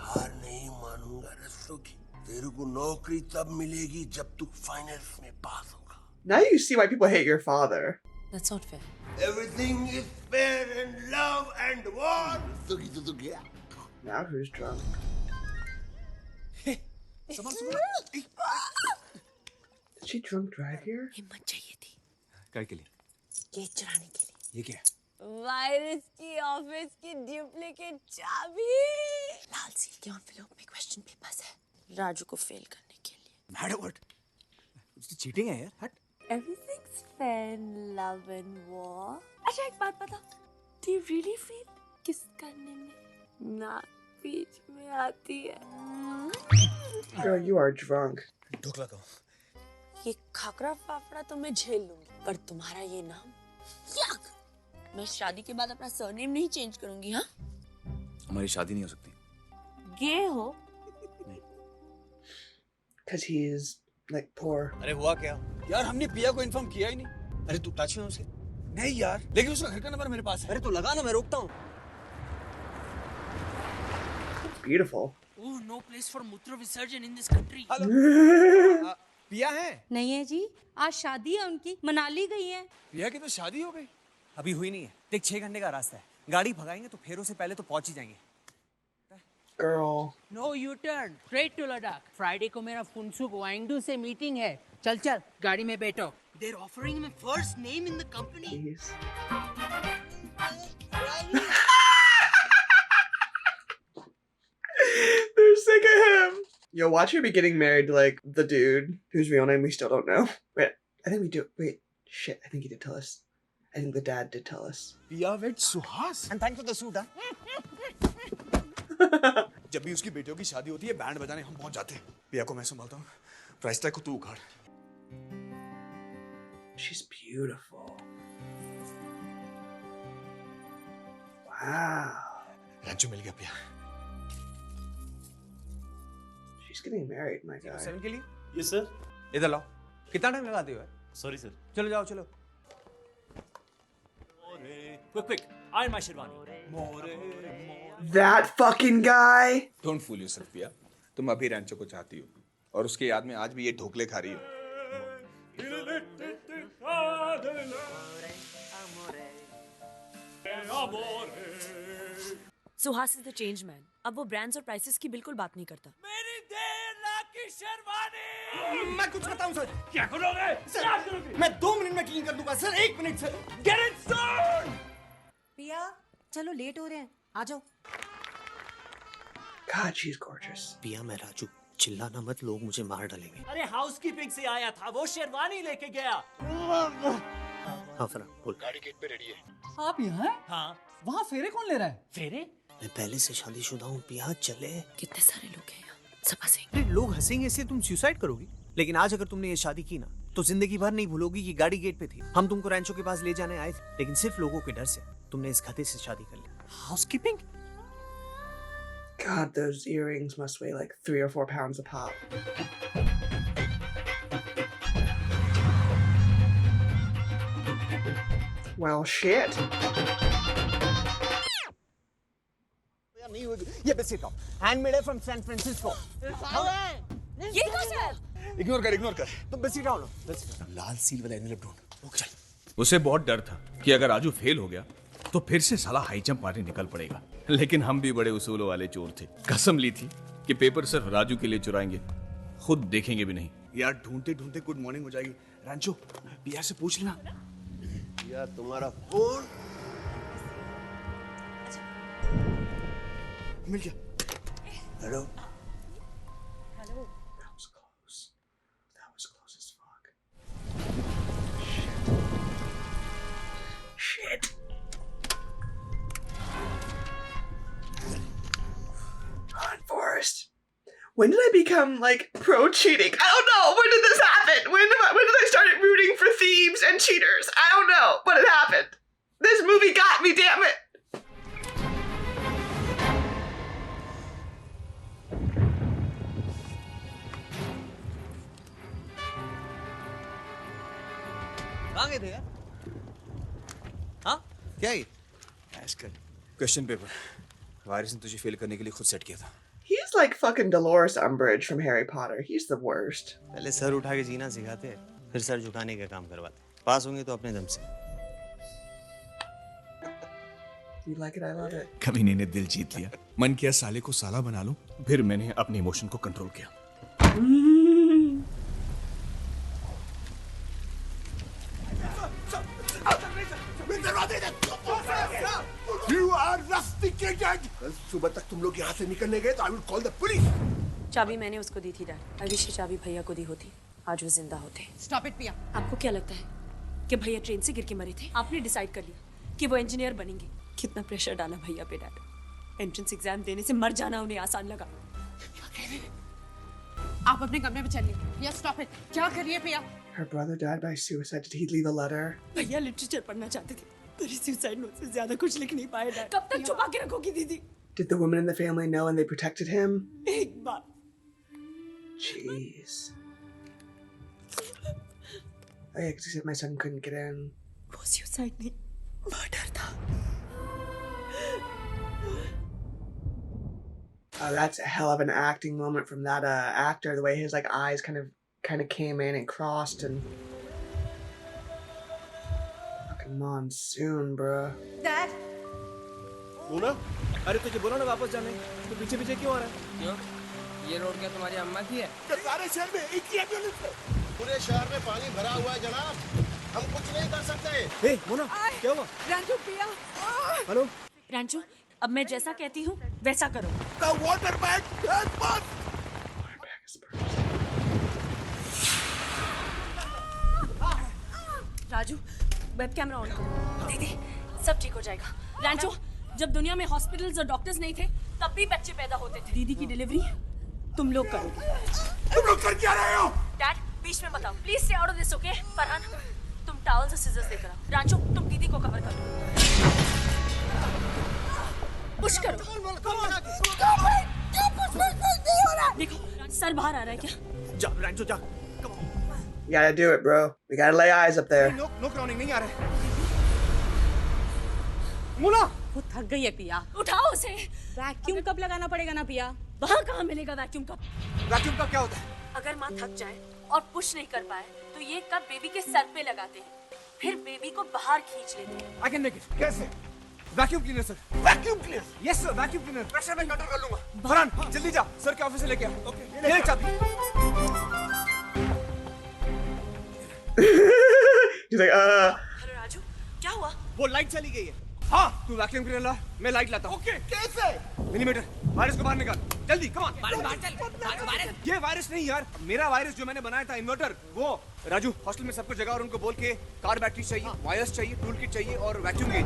हार नहीं मानूंगा रस्तोगी। तेरे को नौकरी तब मिलेगी जब तू फाइनल्स में पास होगा। Now you see why people hate your father. That's not fair. Everything is fair in love and war. Rastogi तो गया। Now who's drunk? Did she drunk drive here? हिम्मत चाहिए थी काय के लिए? ये चुराने के लिए। ये क्या है? वायरस की ऑफिस की डुप्लीकेट चाबी। लाल सील के एनवेलप में क्वेश्चन पेपर्स है राजू को फेल करने के लिए। Mad what? चीटिंग है यार। हट। Everything's fair in love and war. अच्छा एक बात बता, do you really feel किस करने में नाक बीच में आती है? Girl, you are drunk. Dhokla का। ये खाकरा फाफड़ा तो मैं झेल लूंगी, पर तुम्हारा ये नाम याक! मैं शादी के बाद अपना सरनेम नहीं चेंज करूंगी। हाँ, हमारी शादी नहीं हो सकती। गे हो? Because he is like poor. अरे हुआ क्या यार? हमने पिया को इन्फॉर्म किया ही नहीं। अरे तू टच में उसे? नहीं यार, लेकिन उसका घर का नंबर मेरे पास है। अरे तो लगा ना, मैं रोकता हूँ। Beautiful. Oh, no place for मूत्र विसर्जन in this country. पिया है? नहीं है जी, आज शादी है उनकी, मनाली गई है। पिया की तो शादी हो गई। अभी हुई नहीं है। देख 6 घंटे का रास्ता है, गाड़ी भगाएंगे तो फेरों से पहले तो पहुंच ही जाएंगे। Girl. No U-turn, straight to Ladakh. Friday को मेरा फुनसुक वांगडू से मीटिंग है। चल चल, गाड़ी में बैठो। They're offering me first name in the company. Please. They're sick of him. Yo, watch her be getting married to like the dude whose real name we still don't know. Wait, I think we do. Wait, shit, I think he did tell us. I think the dad did tell us. पिया with Suhas. And thanks for the suit, huh? जब भी उसकी बेटियों की शादी होती है, बैंड बजाने हम पहुंच जाते हैं। पिया को मैं संभालता हूँ, प्राइस टैग को तू उखाड़। She's beautiful. Wow. रंजू मिल गया पिया। She's getting married, my guy. 7 के लिए? Yes sir. इधर लाओ। कितना टाइम लगाते हो? Sorry sir. चलो जाओ चलो। Quick, iron my sherwani. That fucking guy. Don't fool yourself, पिया। तुम अभी रैंचो को चाहती हो और उसके याद में आज भी ये ढोकले खा रही हो। Suhas is the change man. अब वो ब्रांड्स और प्राइसेस की बिल्कुल बात नहीं करता। मेरी 1.5 लाख की शेरवानी। मैं कुछ बताऊं सर? क्या करोगे? क्या करोगे? मैं 2 मिनट में क्लीन कर दूंगा sir. 1 minute sir. Get it soon! पिया चलो लेट हो रहे हैं, आ जाओ। God, she's gorgeous. पिया मैं राजू, चिल्लाना मत, लोग मुझे मार डालेंगे। अरे हाउसकीपिंग से आया था, वो शेरवानी लेके गया। हाँ फरा बोल। गाड़ी गेट पे रेडी है। आप यहाँ? हाँ। वहाँ फेरे कौन ले रहा है? फेरे? मैं पहले से शादीशुदा हूँ पिया, चले। कितने सारे लोग हैं यहाँ, सब हंसेंगे। अरे लोग हंसेंगे इसलिए तुम सुसाइड करोगी, लेकिन आज अगर तुमने ये शादी की ना तो जिंदगी भर नहीं भूलोगी कि गाड़ी गेट पे थी। हम तुमको रैंचो के पास ले जाने आए थे, लेकिन सिर्फ लोगों के डर से तुमने इस गधे से शादी कर ली। Housekeeping? God, those earrings must weigh like 3 or 4 pounds a pop. Well, shit. नहीं होगी ये बेसिक टॉप हैंडमेड है फ्रॉम सैन फ्रांसिस्को। ये कौन सा है? इग्नोर कर। तुम बेसिक डाउन लो। लाल सील वाला एनवेलप ढूंढ। ओके चल। उसे बहुत डर था कि अगर राजू फेल हो गया तो फिर से साला हाई जंप मारने निकल पड़ेगा, लेकिन हम भी बड़े उसूलों वाले चोर थे। कसम ली थी कि पेपर सिर्फ राजू के लिए चुराएंगे, खुद देखेंगे भी नहीं। यार ढूंढते ढूंढते गुड मॉर्निंग हो जाएगी। रैंचो पिया से पूछ लेना। या तुम्हारा फोन मिल गया। Hello. Hello. That was close as fuck. Shit. Run, Forrest. When did I become like pro cheating? I don't know. When did this happen? When did I start rooting for thieves and cheaters? I don't know, but it happened. This movie got me, damn it. कहाँ गए थे यार? हाँ क्या ये? क्वेश्चन पेपर वारिस ने तुझे फेल करने के लिए खुद सेट किया था। He's like fucking Dolores Umbridge from Harry Potter. He's the worst. पहले सर उठा के जीना सिखाते, फिर सर झुकाने का काम करवाते। पास होंगे तो अपने दम से। You like it? I love it. कमीने ने दिल जीत लिया। मन किया साले को साला बना लूं, फिर मैंने अपने इमोशन को कंट्रोल किया। You are rusticated. कल सुबह तक तुम लोग यहाँ से निकलने गए तो I will call the police. चाबी मैंने उसको दी थी डैड। आई विश चाबी भैया को दी होती, आज वो जिंदा होते। स्टॉप इट पिया। आपको क्या लगता है कि भैया ट्रेन से गिर के मरे थे? आपने डिसाइड कर लिया कि वो इंजीनियर बनेंगे। कितना प्रेशर डाला भैया पे डैड। एंट्रेंस एग्जाम देने से मर जाना उन्हें आसान लगा। आप अपने कमरे में चलिए। पिया स्टॉप इट। क्या करिए पिया? Her brother died by suicide. Did he leave a letter? भैया लिटरेचर पढ़ना चाहते थे, पर सुसाइड नोट से ज्यादा कुछ लिख नहीं पाए डैड। कब तक छुपा के रखोगी दीदी? Did the women in the family know and they protected him? एक बार। Jeez. Oh yeah, 'cause he said my son couldn't get in. वो सुसाइड नहीं, मर्डर था। Oh, that's a hell of an acting moment from that actor. The way his like eyes kind of came in and crossed and fucking monsoon, bro. Dad. Mona, अरे तुझे बोला ना वापस जाने, तो पीछे पीछे क्यों आ रहा है? क्यों? ये रोड क्या तुम्हारी अम्मा की है? सारे शहर में एक ही एम्बुलेंस है। पूरे शहर में पानी भरा हुआ है जनाब, हम कुछ नहीं कर सकते। हे मोना, क्या हुआ? रंजू पिया। हेलो। रंजू, अब मैं जैसा कहती हूँ वैसा करो। The water bag has burst. Raju, web camera on करो। दीदी, सब ठीक हो जाएगा। रंजू, जब दुनिया में हॉस्पिटल्स और डॉक्टर्स नहीं थे, तब भी बच्चे पैदा होते थे। दीदी की डिलीवरी तुम लोग करोगे। तुम लोग कर क्या रहे हो? डैड, बीच में बताओ। Please stay out of this, okay? Farhan, तुम टॉवल्स और सिजर्स लेकर आओ। राजू, तुम दीदी को कवर करो। पुश करो। देखो, सर बाहर आ रहा है क्या? जा, रैंचो जा। You gotta do it, bro. We gotta lay eyes up there. No crowning नहीं आ रहा है। मोना, वो थक गई है पिया। उठाओ उसे। वैक्यूम कप लगाना पड़ेगा ना पिया? वहाँ कहाँ मिलेगा वैक्यूम कप? वैक्यूम कप क्या होता है? अगर माँ थक जाए और पुश नहीं कर पाए, तो ये कप बेबी के सर पे लगाते हैं, फिर बेबी को बाहर खींच लेते हैं। I can make it. कैसे? Vacuum cleaner sir. Vacuum cleaner? Yes sir, vacuum cleaner. Pressure मैं कंट्रोल कर लूंगा। फरहान, जल्दी जा, सर के ऑफिस से लेके आ। ओके। ले चाबी। He's like, हेलो राजू, क्या हुआ? वो लाइट चली गई है। हाँ, तू वैक्यूम क्लीनर ला, मैं लाइट लाता हूँ। ओके, कैसे? मिलीमीटर, वायरस को बाहर निकाल। जल्दी, कम ऑन। वायरस। ये वायरस नहीं यार, मेरा वायरस जो मैंने बनाया था इन्वर्टर, वो। राजू, हॉस्टल में सबको जगह और उनको बोल के कार बैटरी चाहिए, वायर्स चाहिए, टूल किट चाहिए और vacuum gauge.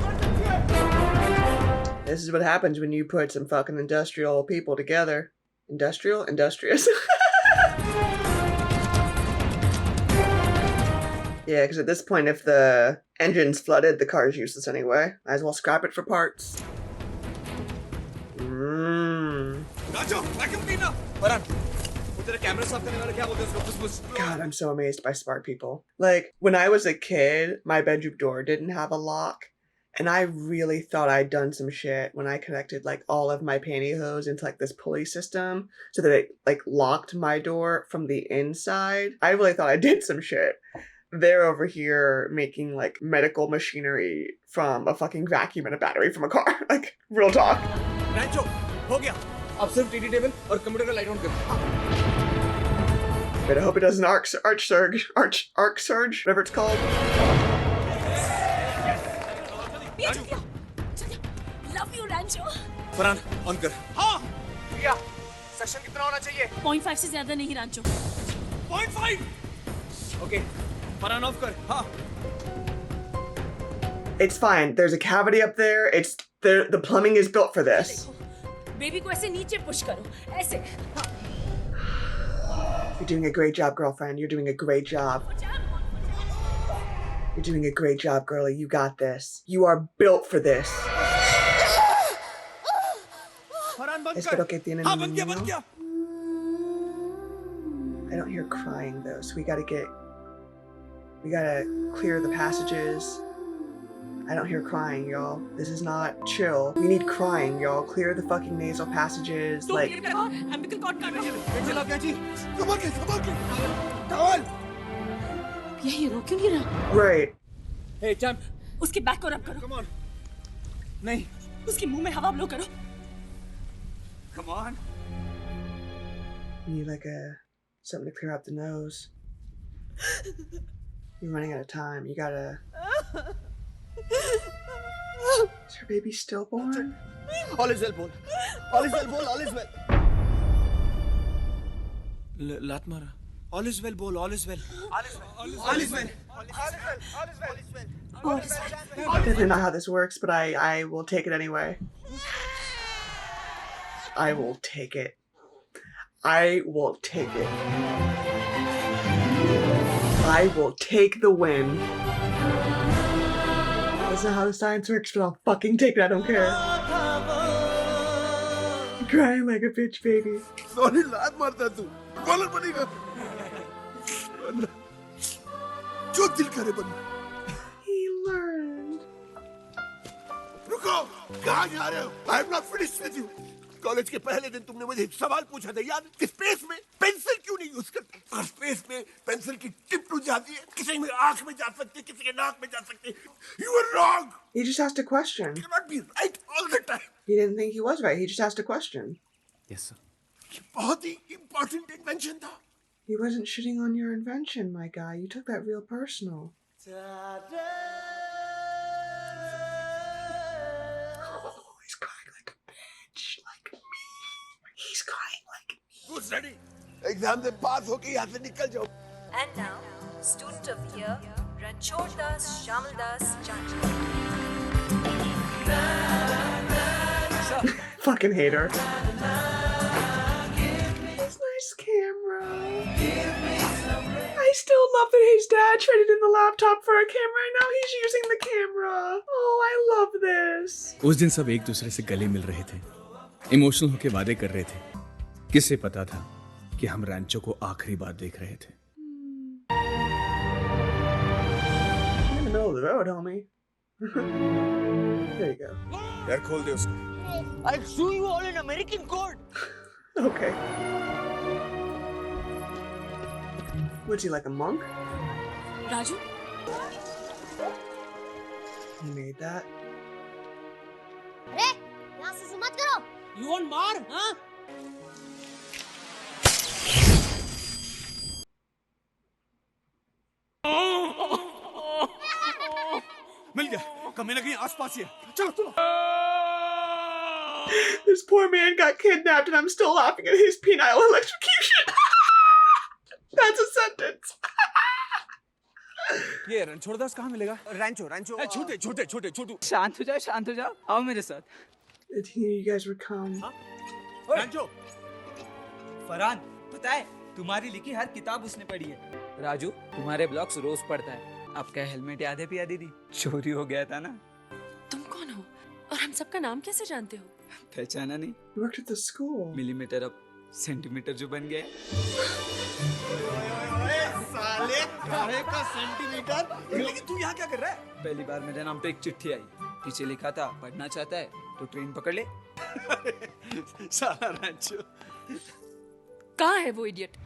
this is what happens when you put some fucking industrial people together. Industrious. Yeah, because at this point, if the engine's flooded, the car's useless anyway. Might as well scrap it for parts. Raju, vacuum cleaner. Farhan, वो तेरे कैमरा साफ करने वाला क्या बोलते हैं उसको? Push. God, I'm so amazed by smart people. Like, when I was a kid, my bedroom door didn't have a lock. And I really thought I'd done some shit when I connected, like, all of my pantyhose into, like, this pulley system so that it, like, locked my door from the inside. I really thought I did some shit. They're over here making, like, medical machinery from a fucking vacuum and a battery from a car. Like, real talk. रैंचो, हो गया। अब सिर्फ टीटी टेबल और कंप्यूटर का लाइट ऑन कर। But I hope it doesn't arc surge, whatever it's called. Love you, Rancho. Farhan on कर हाँ भैया सेक्शन कितना होना चाहिए 0.5 से ज्यादा नहीं, रांचो। 0.5 ओके फरहान ऑफ कर हाँ It's fine. There's a cavity up there. It's the plumbing is built for this. Baby को ऐसे नीचे पुश करो, ऐसे। You're doing a great job, girlfriend. You're doing a great job. You're doing a great job, girlie. You got this. You are built for this. Farhan बंद Espero कर que tienen हाँ un बंद किया niño. बंद किया I don't hear crying though, so we gotta clear the passages. I don't hear crying, y'all. This is not chill. We need crying, y'all. Clear the fucking nasal passages. Like, umbilical cord काट रहा है। चला क्या जी संभाल के टॉवल यही रो क्यों नहीं रहा? right. हे चैंप उसके बैक को रब करो। कम ऑन नहीं उसके मुंह में हवा ब्लो करो। Come on You need like something to clear out the nose. You're running out of time. You gotta. Is her baby stillborn? All is well, Paul. All is well, Paul. All is well. लात मारा. All is well, Paul. All is well. All is well. All is well. Definitely not how this works, but I will take it anyway. I will take it. I will take it. I will take the win. That's not how the science works, but I'll fucking take it. I don't care. Crying like a bitch, baby. Sorry, लात मारता तू. कॉलर बनेगा. जो दिल करे बन. He learned. रुको. कहाँ जा रहे हो? I am not finished with you. College के पहले दिन तुमने मुझे एक सवाल पूछा था याद कि स्पेस में पेंसिल क्यों नहीं यूज करते और स्पेस में पेंसिल की टिप टूट जाती है किसी में आंख में जा सकती है किसी के नाक में जा सकती है You were wrong. He just asked a question. You cannot be right all the time. He didn't think he was right. He just asked a question. Yes, sir. ये बहुत ही important invention था. He wasn't shitting on your invention, my guy. You took that real personal. He's crying like a bitch, like me. He's crying like me. Good study. Exam से पास होके यहाँ से निकल जाओ. And now, student of the year, Ranchor Das Shamal Das Janji. Fucking hater. This nice camera. I still love that his dad traded in the laptop for a camera and now he's using the camera. Oh, I love this. उस दिन सब एक दूसरे से गले मिल रहे थे, इमोशनल होके वादे कर रहे थे. किसे पता था कि हम रैंचो को आखिरी बार देख रहे थे. In the middle of the road, homie. There you go. यार खोल दे उसको. I'll sue you all in American court. Okay. What's he, like a monk? Raju, He made that. अरे यहाँ से मत करो. You want मार, हाँ? मिल गया. कहीं ना कहीं आसपास ही है. चलो तुम. This poor man got kidnapped and I'm still laughing at his penile electrocution. That's a sentence. ये रणछोड़दास कहाँ मिलेगा? रैंचो छोटे छोटे छोटे छोटू. शांत हो जाओ. आओ मेरे साथ. Did he knew you guys would come? रैंचो. फरहान, पता है तुम्हारी लिखी हर किताब उसने पढ़ी है. राजू, तुम्हारे ब्लॉग्स रोज पढ़ता है. आपका हेलमेट याद है पिया दीदी? चोरी हो गया था ना. तुम कौन हो? और हम सबका नाम कैसे जानते हो? पहचाना नहीं? You worked at the school. Millimetre अब सेंटीमीटर जो बन गए. साले काहे का सेंटीमीटर. लेकिन तू यहाँ क्या कर रहा है? पहली बार मेरे नाम पे एक चिट्ठी आई. पीछे लिखा था पढ़ना चाहता है तो ट्रेन पकड़ ले. साला रैंचो. कहाँ है वो idiot? I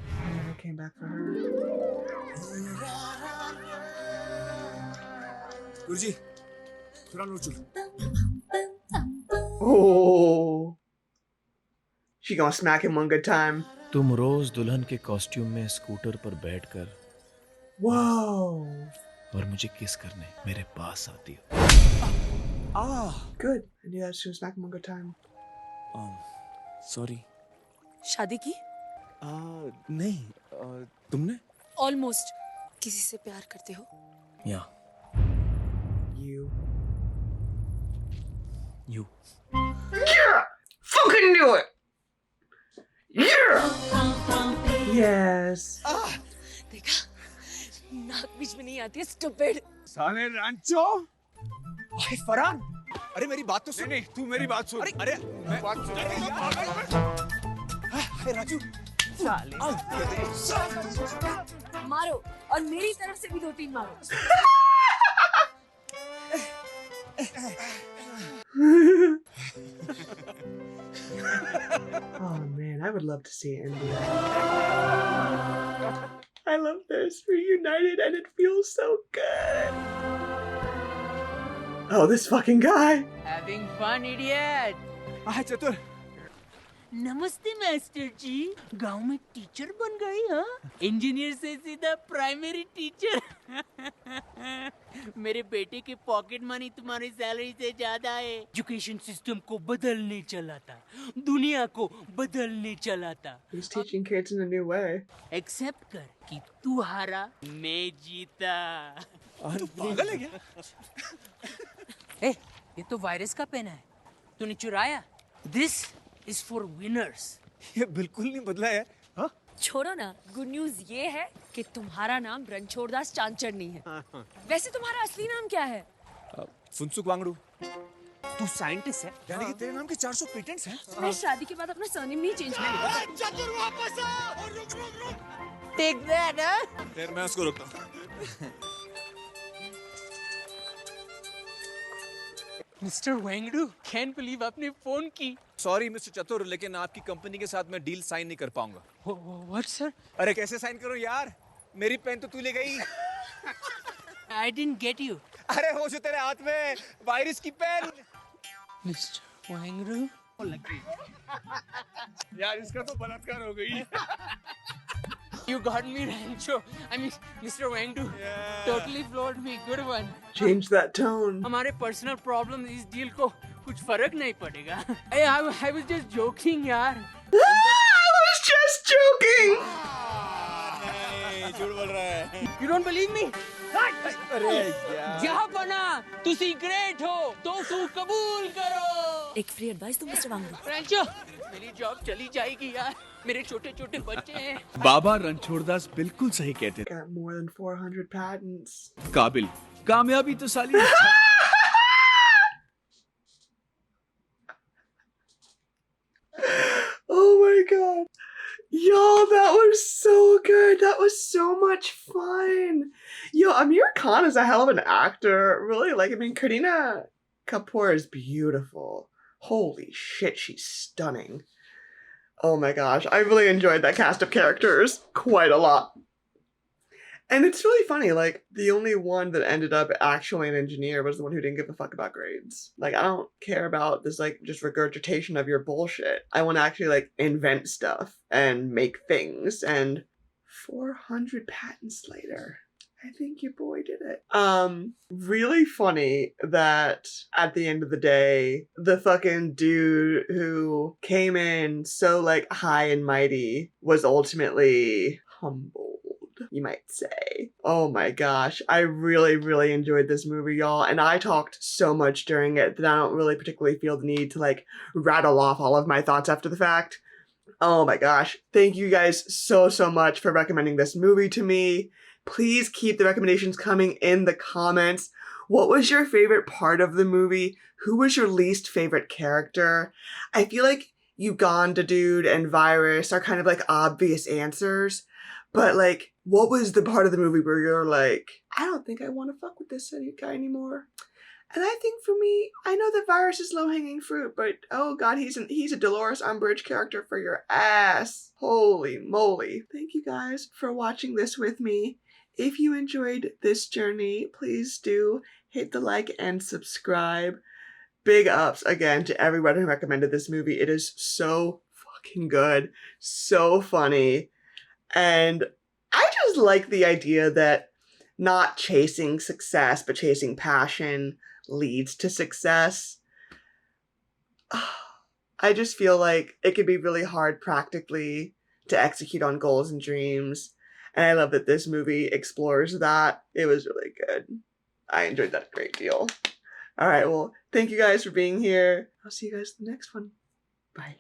came back for her. गुरुजी, थोड़ा नोट चल. Oh. She gonna smack him one good time. तुम रोज दुल्हन के कॉस्ट्यूम में स्कूटर पर बैठकर Whoa. और मुझे किस करने मेरे पास आती हो। Good. I knew that she was back in one good time. Sorry. शादी की? नहीं, तुमने? ऑलमोस्ट। किसी से प्यार करते हो? या You. Yeah! Fucking do it! Yeah! Yes. देखा? नाक बीच में नहीं आती है, stupid. साले रांचो। भाई फरहान, अरे मेरी बात तो सुन। नहीं, तू मेरी बात सुन। अरे मैं बात सुन। अरे राजू, साले। मारो और मेरी तरफ से भी 2-3 मारो। Oh man, I would love to see it end. I love this. Reunited and it feels so good. Oh, this fucking guy. Having fun, idiot. हाँ चतुर। नमस्ते मास्टर जी, गांव में टीचर बन गए हाँ? इंजीनियर से सीधा प्राइमरी टीचर। मेरे बेटे की पॉकेट मनी तुम्हारी सैलरी से ज्यादा है। एजुकेशन सिस्टम को बदलने चला था, दुनिया को बदलने चला था। He's teaching kids in a new way. Accept कर कि तू हारा, मैं जीता। पागल है क्या? ए, ये तो वायरस का पेन है, तूने चुराया। This is for winners. ये बिल्कुल नहीं बदला है। हाँ? छोड़ो ना, गुड न्यूज ये है कि तुम्हारा नाम रणछोड़दास चांचड़ नहीं है। वैसे तुम्हारा असली नाम क्या है? फुनसुक वांगडू। तू साइंटिस्ट है, यानी कि तेरे नाम के 400 पेटेंट्स हैं। मैं शादी के बाद अपना सरनेम नहीं चेंज करूंगा। चतुर वापस आ। रुक। Take that, huh? फिर मैं उसको रोकता हूँ। मिस्टर वेंगडू, can't believe आपने फोन की। सॉरी मिस्टर चतुर, लेकिन आपकी कंपनी के साथ मैं डील साइन नहीं कर पाऊंगा। What sir? अरे कैसे साइन करूं यार? मेरी पेन तो तू ले गई। I didn't get you. अरे हो जो तेरे हाथ में वायरस की पेन। मिस्टर वेंगडू। यार इसका तो बलात्कार हो गई। You got me, Rancho. I mean, Mr. Wangdu. Totally floored me. Good one. Change that tone. हमारे personal problems इस deal को कुछ फर्क नहीं पड़ेगा। Hey, I was just joking, यार। I was just joking. झूठ बोल रहा है। You don't believe me? अरे यार। जहाँ बना, तुसी ग्रेट हो, तो सु कबूल करो। एक फ्री एडवाइस दो मिस्टर वांगडू। Rancho, मेरी जॉब चली जाएगी यार। मेरे छोटे-छोटे बच्चे हैं। बाबा रणछोड़दास बिल्कुल सही कहते थे। Got more than 400 patents. काबिल, कामयाबी तो साली। Oh my god. Yo, that was so good. That was so much fun. Yo, Amir Khan is a hell of an actor. Really, like, I mean, Kareena Kapoor is beautiful. Holy shit, she's stunning. Oh my gosh, I really enjoyed that cast of characters quite a lot. And it's really funny, like, the only one that ended up actually an engineer was the one who didn't give a fuck about grades. Like, I don't care about this, like, just regurgitation of your bullshit. I want to actually, like, invent stuff and make things. And 400 patents later, I think your boy did it. Really funny that at the end of the day, the fucking dude who came in so, like, high and mighty was ultimately humbled, you might say. Oh my gosh, I really, really enjoyed this movie, y'all, and I talked so much during it that I don't really particularly feel the need to, like, rattle off all of my thoughts after the fact. Oh my gosh, thank you guys so, so much for recommending this movie to me. Please keep the recommendations coming in the comments. What was your favorite part of the movie? Who was your least favorite character? I feel like Uganda Dude and Virus are kind of like obvious answers, but like, what was the part of the movie where you're like, I don't think I want to fuck with this guy anymore? And I think for me, I know that Virus is low-hanging fruit, but oh god, he's a Dolores Umbridge character for your ass. Holy moly. Thank you guys for watching this with me. If you enjoyed this journey, please do hit the like and subscribe. Big ups again to everyone who recommended this movie. It is so fucking good. So funny. And I just like the idea that not chasing success, but chasing passion leads to success. I just feel like it can be really hard practically to execute on goals and dreams. And I love that this movie explores that. It was really good. I enjoyed that a great deal. All right, well, thank you guys for being here. I'll see you guys in the next one. Bye.